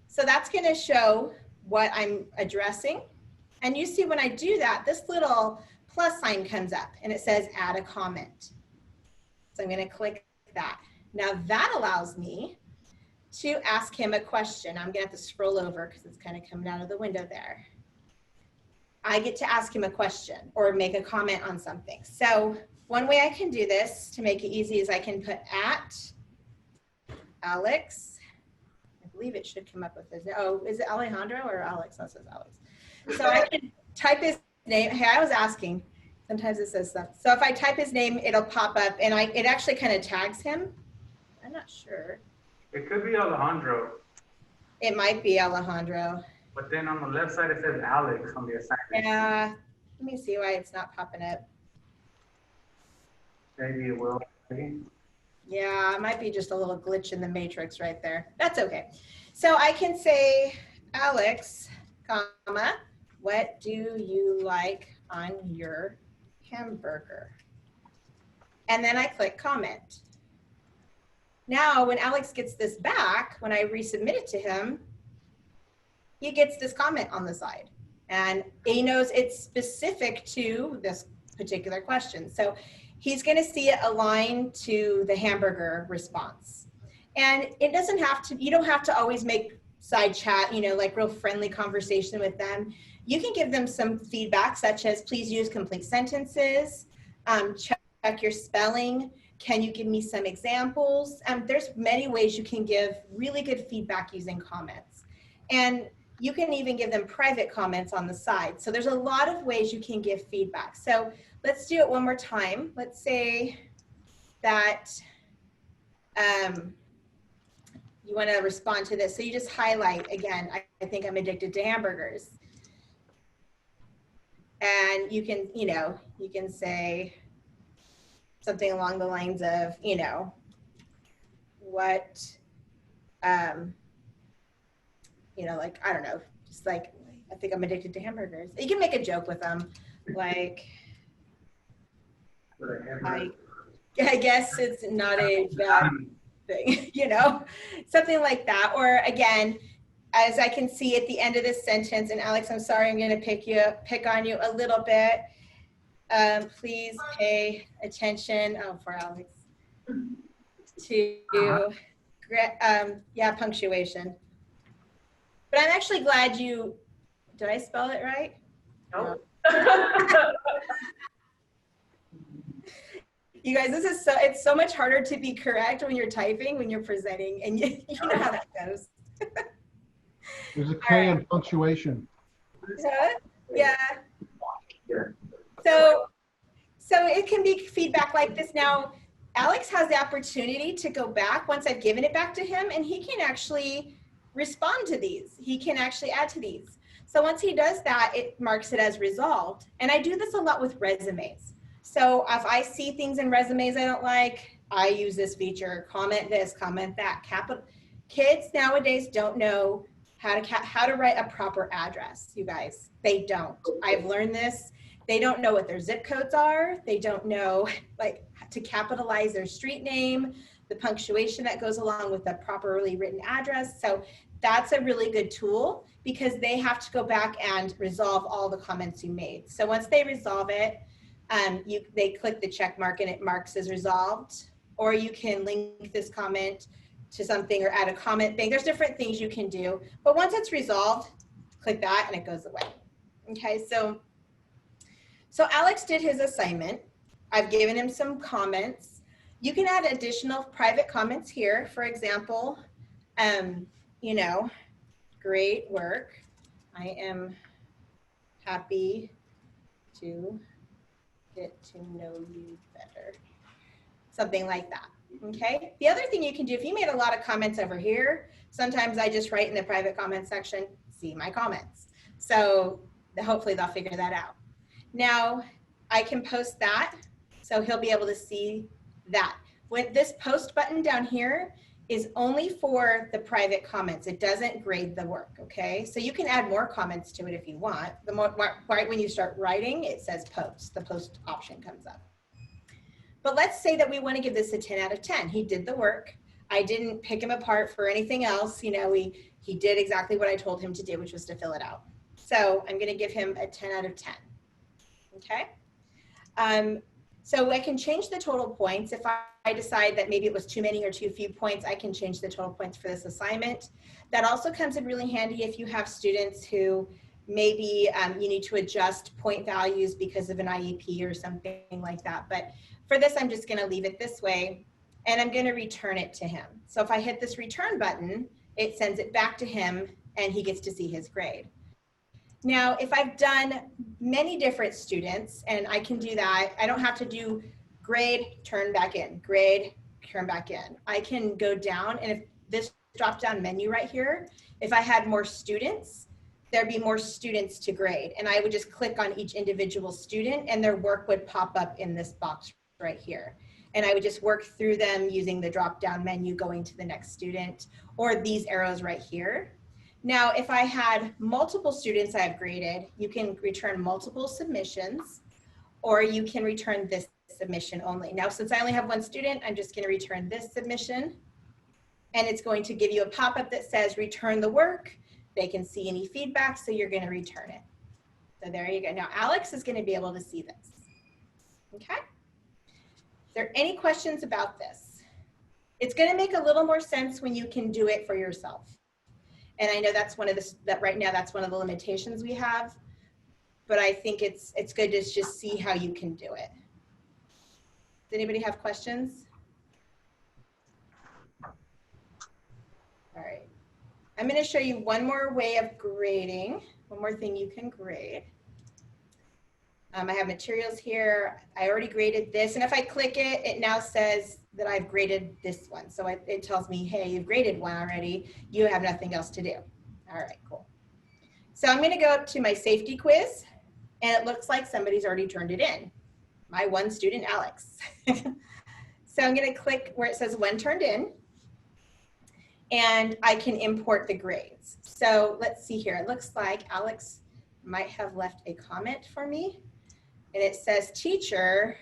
So that's gonna show what I'm addressing. And you see when I do that, this little plus sign comes up and it says add a comment. So I'm gonna click that. Now that allows me to ask him a question. I'm gonna have to scroll over because it's kind of coming out of the window there. I get to ask him a question or make a comment on something. So one way I can do this to make it easy is I can put at Alex. I believe it should come up with his, is it Alejandro or Alex? That says Alex. So I can type his name. Hey, I was asking. Sometimes it says stuff. So if I type his name, it'll pop up and it actually kind of tags him. I'm not sure. It could be Alejandro. It might be Alejandro. But then on the left side, it says Alex on the assignment. Yeah, let me see why it's not popping up. Maybe it will. Yeah, it might be just a little glitch in the matrix right there. That's okay. So I can say, Alex, comma, what do you like on your hamburger? And then I click comment. Now, when Alex gets this back, when I resubmit it to him, he gets this comment on the side. And he knows it's specific to this particular question. So he's going to see it aligned to the hamburger response. And it doesn't have to, you don't have to always make side chat, like real friendly conversation with them. You can give them some feedback, such as please use complete sentences, check your spelling. Can you give me some examples? There's many ways you can give really good feedback using comments. And you can even give them private comments on the side. So there's a lot of ways you can give feedback. So let's do it one more time. Let's say that you want to respond to this. So you just highlight, again, I think I'm addicted to hamburgers. And you can, you can say something along the lines of, what, like, I don't know, just like, I think I'm addicted to hamburgers. You can make a joke with them, like, I guess it's not a bad thing, something like that. Or again, as I can see at the end of this sentence, and Alex, I'm sorry, I'm gonna pick on you a little bit. Please pay attention, for Alex, to, punctuation. But I'm actually glad did I spell it right? No. You guys, it's so much harder to be correct when you're typing, when you're presenting, and you know how that goes. There's a K in punctuation. Yeah. So it can be feedback like this. Now, Alex has the opportunity to go back once I've given it back to him, and he can actually respond to these. He can actually add to these. So once he does that, it marks it as resolved. And I do this a lot with resumes. So if I see things in resumes I don't like, I use this feature, comment this, comment that. Kids nowadays don't know how to write a proper address, you guys. They don't. I've learned this. They don't know what their zip codes are. They don't know like to capitalize their street name, the punctuation that goes along with a properly written address. So that's a really good tool because they have to go back and resolve all the comments you made. So once they resolve it, they click the check mark and it marks as resolved, or you can link this comment to something or add a comment bank. There's different things you can do, but once it's resolved, click that and it goes away. Okay, so Alex did his assignment. I've given him some comments. You can add additional private comments here. For example, you know, great work. I am happy to get to know you better. Something like that, okay? The other thing you can do, if you made a lot of comments over here, sometimes I just write in the private comment section, see my comments. So hopefully they'll figure that out. Now, I can post that, so he'll be able to see that. When this post button down here is only for the private comments. It doesn't grade the work, okay? So you can add more comments to it if you want. The more, right when you start writing, it says post. The post option comes up. But let's say that we want to give this a 10 out of 10. He did the work. I didn't pick him apart for anything else. You know, he did exactly what I told him to do, which was to fill it out. So I'm going to give him a 10 out of 10. Okay? So I can change the total points. If I decide that maybe it was too many or too few points, I can change the total points for this assignment. That also comes in really handy if you have students who maybe you need to adjust point values because of an IEP or something like that. But for this, I'm just going to leave it this way, and I'm going to return it to him. So if I hit this return button, it sends it back to him, and he gets to see his grade. Now, if I've done many different students, and I can do that, I don't have to do grade, turn back in, grade, turn back in. I can go down, and if this drop-down menu right here, if I had more students, there'd be more students to grade, and I would just click on each individual student, and their work would pop up in this box right here. And I would just work through them using the drop-down menu going to the next student, or these arrows right here. Now, if I had multiple students I've graded, you can return multiple submissions, or you can return this submission only. Now, since I only have one student, I'm just going to return this submission, and it's going to give you a pop-up that says return the work. They can see any feedback, so you're going to return it. So there you go. Now, Alex is going to be able to see this. Okay? Is there any questions about this? It's going to make a little more sense when you can do it for yourself. And I know that's one of the, right now that's one of the limitations we have, but I think it's good to just see how you can do it. Does anybody have questions? All right. I'm going to show you one more way of grading, one more thing you can grade. I have materials here. I already graded this, and if I click it, it now says that I've graded this one. So it tells me, hey, you've graded one already. You have nothing else to do. All right, cool. So I'm going to go up to my safety quiz, and it looks like somebody's already turned it in. My one student, Alex. So I'm going to click where it says when turned in, and I can import the grades. So let's see here. It looks like Alex might have left a comment for me. And it says, teacher,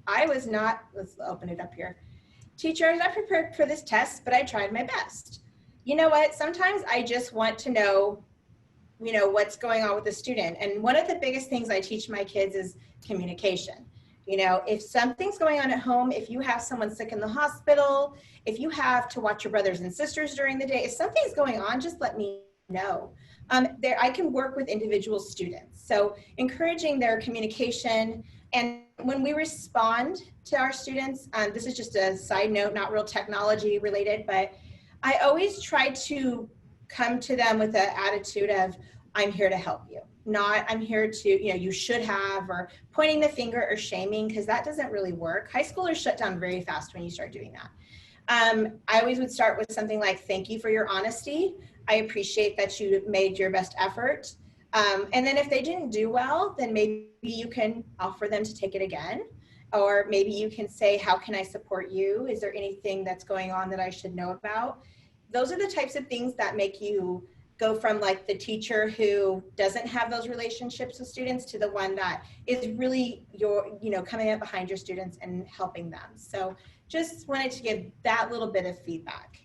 I was not, let's open it up here. Teacher, I was not prepared for this test, but I tried my best. You know what? Sometimes I just want to know, you know, what's going on with the student. And one of the biggest things I teach my kids is communication. You know, if something's going on at home, if you have someone sick in the hospital, if you have to watch your brothers and sisters during the day, if something's going on, just let me know. I can work with individual students. So encouraging their communication, and when we respond to our students, this is just a side note, not real technology related, but I always try to come to them with the attitude of, I'm here to help you. Not, I'm here to, you know, you should have, or pointing the finger or shaming, because that doesn't really work. High schoolers shut down very fast when you start doing that. I always would start with something like, thank you for your honesty. I appreciate that you made your best effort. And then if they didn't do well, then maybe you can offer them to take it again. Or maybe you can say, how can I support you? Is there anything that's going on that I should know about? Those are the types of things that make you go from like the teacher who doesn't have those relationships with students to the one that is really coming up behind your students and helping them. So just wanted to give that little bit of feedback.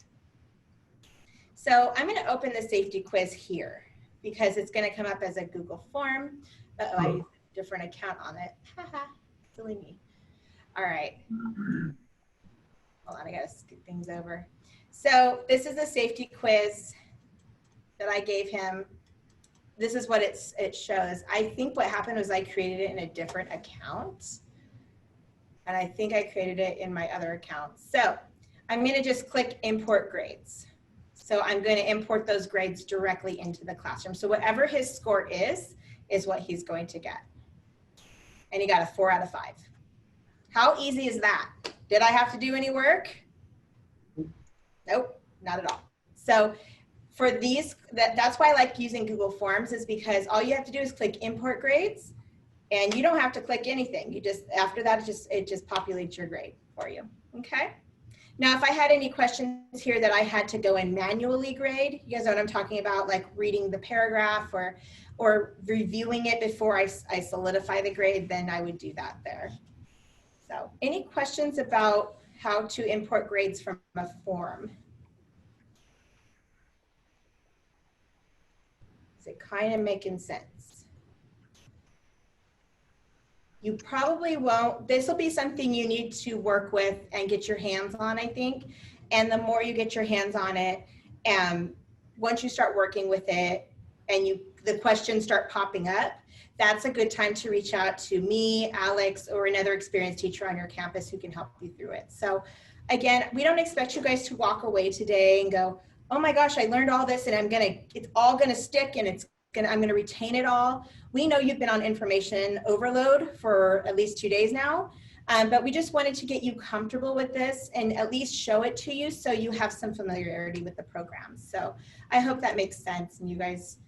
So I'm going to open the safety quiz here because it's going to come up as a Google form. Uh-oh, I used a different account on it. Haha, silly me. All right. Hold on, I got to skip things over. So this is a safety quiz that I gave him. This is what it shows. I think what happened was I created it in a different account. And I think I created it in my other account. So I'm going to just click import grades. So I'm going to import those grades directly into the classroom. So whatever his score is what he's going to get. And he got a 4 out of 5. How easy is that? Did I have to do any work? Nope, not at all. So for these, that's why I like using Google Forms, is because all you have to do is click import grades and you don't have to click anything. You just, after that, it just populates your grade for you, okay? Now, if I had any questions here that I had to go and manually grade, you guys know what I'm talking about, like reading the paragraph or reviewing it before I solidify the grade, then I would do that there. So any questions about how to import grades from a form? Is it kind of making sense? You probably won't. This will be something you need to work with and get your hands on, I think. And the more you get your hands on it, once you start working with it and the questions start popping up, that's a good time to reach out to me, Alex, or another experienced teacher on your campus who can help you through it. So again, we don't expect you guys to walk away today and go, oh my gosh, I learned all this and it's all gonna stick and I'm gonna retain it all. We know you've been on information overload for at least 2 days now, but we just wanted to get you comfortable with this and at least show it to you so you have some familiarity with the program. So I hope that makes sense and you guys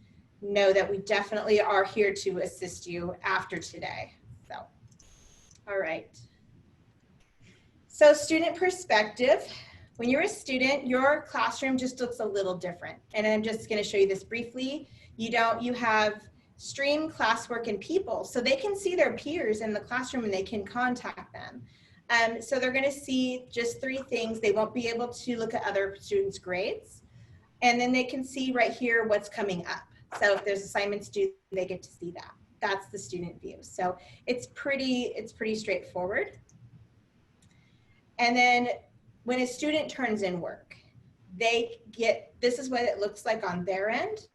know that we definitely are here to assist you after today. So, all right. So student perspective. When you're a student, your classroom just looks a little different. And I'm just going to show you this briefly. You have stream classwork and people, so they can see their peers in the classroom and they can contact them. So they're going to see just 3 things. They won't be able to look at other students' grades. And then they can see right here what's coming up. So if there's assignments due, they get to see that. That's the student view. So it's pretty straightforward. And then when a student turns in work, this is what it looks like on their end.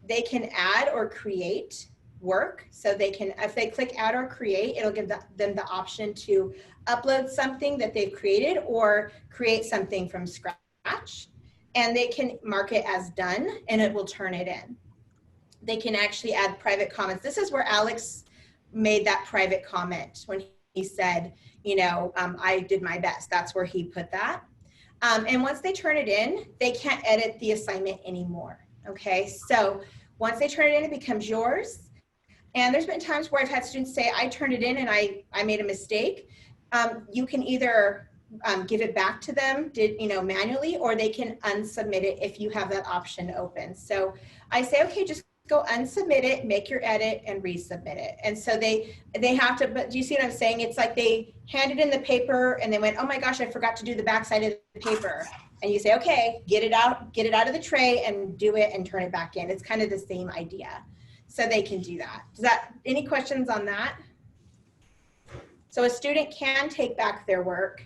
They can add or create work. So they can, if they click add or create, it'll give them the option to upload something that they've created or create something from scratch. And they can mark it as done and it will turn it in. They can actually add private comments. This is where Alex made that private comment when he said, I did my best. That's where he put that. And once they turn it in, they can't edit the assignment anymore. Okay, so once they turn it in, it becomes yours. And there's been times where I've had students say, I turned it in and I made a mistake. You can either give it back to them, manually, or they can unsubmit it if you have that option open. So I say, okay, just go unsubmit it, make your edit, and resubmit it. And so they have to, but do you see what I'm saying? It's like they handed in the paper and they went, oh my gosh, I forgot to do the backside of the paper. And you say, okay, get it out of the tray and do it and turn it back in. It's kind of the same idea. So they can do that. Any questions on that? So a student can take back their work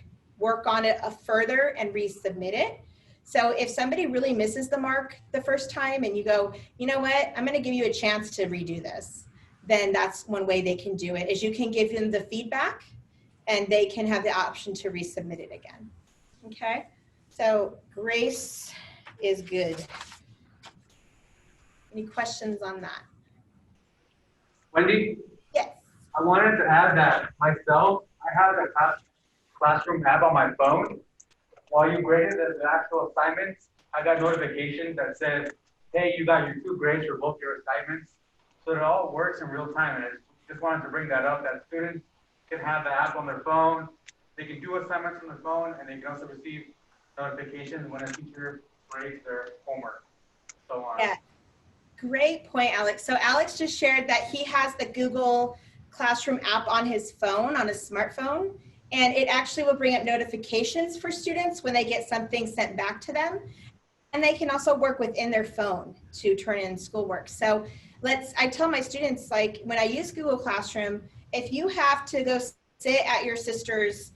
on it further and resubmit it. So if somebody really misses the mark the first time and you go, you know what, I'm going to give you a chance to redo this, then that's one way they can do it, is you can give them the feedback and they can have the option to resubmit it again. Okay, so Grace is good. Any questions on that? Wendy? Yes. I wanted to add that myself, I have the classroom app on my phone. While you graded the actual assignments, I got notifications that said, hey, you got your 2 grades for both your assignments. So it all works in real time. And I just wanted to bring that up, that students can have the app on their phone. They can do assignments on their phone, and they can also receive notifications when a teacher grades their homework, so on. Yeah, great point, Alex. So Alex just shared that he has the Google Classroom app on his phone, on his smartphone, and it actually will bring up notifications for students when they get something sent back to them. And they can also work within their phone to turn in schoolwork. So I tell my students, like when I use Google Classroom, if you have to go sit at your sister's,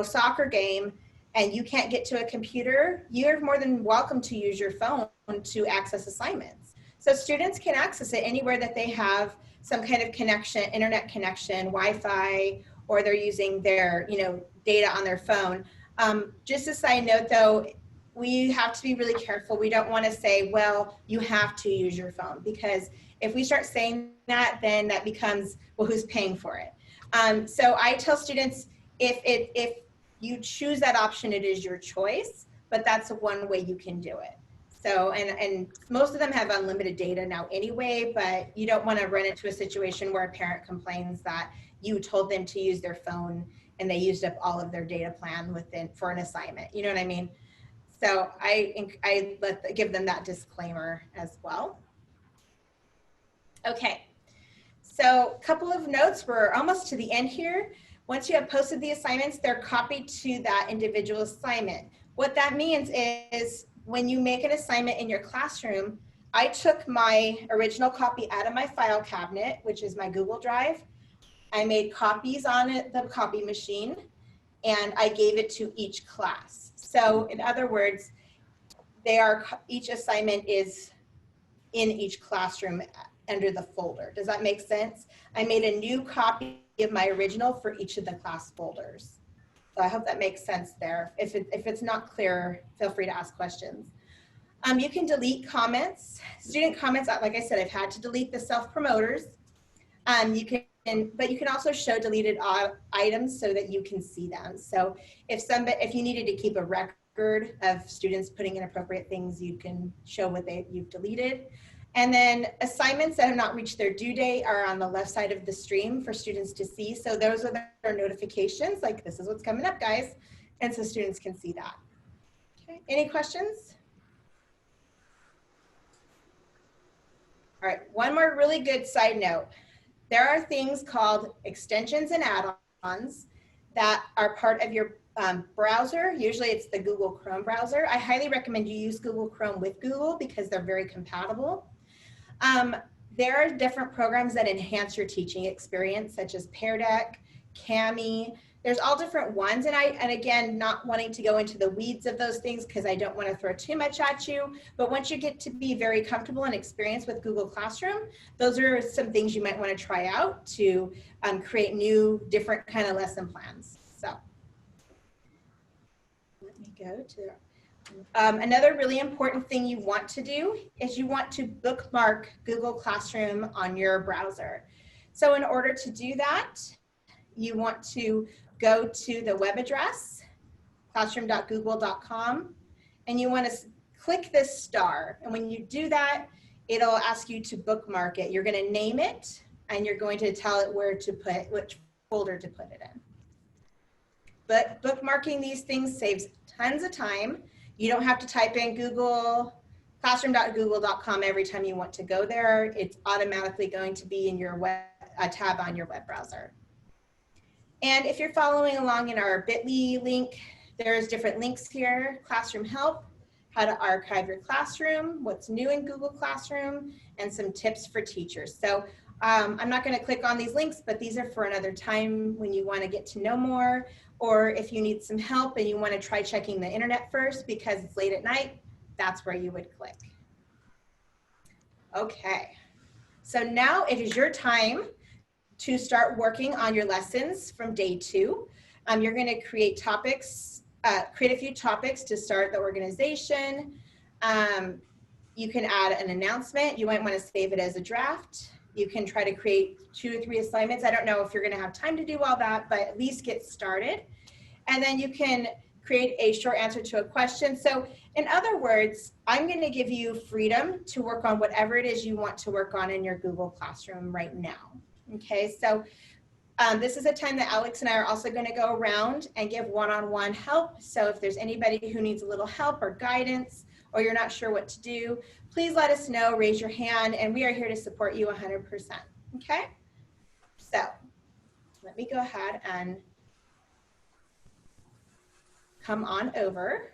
soccer game and you can't get to a computer, you're more than welcome to use your phone to access assignments. So students can access it anywhere that they have some kind of connection, internet connection, Wi-Fi, or they're using their, data on their phone. Just a side note though, we have to be really careful. We don't want to say, well, you have to use your phone, because if we start saying that, then that becomes, well, who's paying for it? So I tell students, if you choose that option, it is your choice, but that's one way you can do it. So, and most of them have unlimited data now anyway, but you don't want to run into a situation where a parent complains that you told them to use their phone and they used up all of their data plan for an assignment. You know what I mean? So I give them that disclaimer as well. Okay, so a couple of notes. We're almost to the end here. Once you have posted the assignments, they're copied to that individual assignment. What that means is when you make an assignment in your classroom, I took my original copy out of my file cabinet, which is my Google Drive. I made copies on the copy machine, and I gave it to each class. So in other words, each assignment is in each classroom under the folder. Does that make sense? I made a new copy of my original for each of the class folders. So I hope that makes sense there. If it's not clear, feel free to ask questions. You can delete comments. Student comments, like I said, I've had to delete the self-promoters. But you can also show deleted items so that you can see them. So if you needed to keep a record of students putting in appropriate things, you can show what you've deleted. And then assignments that have not reached their due date are on the left side of the stream for students to see. So those are their notifications, like this is what's coming up, guys. And so students can see that. Okay, any questions? All right, one more really good side note. There are things called extensions and add-ons that are part of your browser. Usually it's the Google Chrome browser. I highly recommend you use Google Chrome with Google because they're very compatible. There are different programs that enhance your teaching experience, such as Pear Deck, Kami. There's all different ones, and again, not wanting to go into the weeds of those things because I don't want to throw too much at you, but once you get to be very comfortable and experienced with Google Classroom, those are some things you might want to try out to create new, different kind of lesson plans. So let me go to another really important thing you want to do is you want to bookmark Google Classroom on your browser. So in order to do that, you want to go to the web address, classroom.google.com, and you want to click this star. And when you do that, it'll ask you to bookmark it. You're going to name it, and you're going to tell it where to put, which folder to put it in. But bookmarking these things saves tons of time. You don't have to type in classroom.google.com every time you want to go there. It's automatically going to be in your tab on your web browser. And if you're following along in our bit.ly link, there's different links here: Classroom Help, how to archive your classroom, what's new in Google Classroom, and some tips for teachers. So I'm not going to click on these links, but these are for another time when you want to get to know more, or if you need some help and you want to try checking the internet first because it's late at night, that's where you would click. Okay, so now it is your time to start working on your lessons from day 2. You're going to create topics, create a few topics to start the organization. You can add an announcement. You might want to save it as a draft. You can try to create 2 or 3 assignments. I don't know if you're going to have time to do all that, but at least get started. And then you can create a short answer to a question. So in other words, I'm going to give you freedom to work on whatever it is you want to work on in your Google Classroom right now. Okay, so This is a time that Alex and I are also going to go around and give one-on-one help. So if there's anybody who needs a little help or guidance, or you're not sure what to do, please let us know, raise your hand, and we are here to support you 100%. Okay? So let me go ahead and come on over.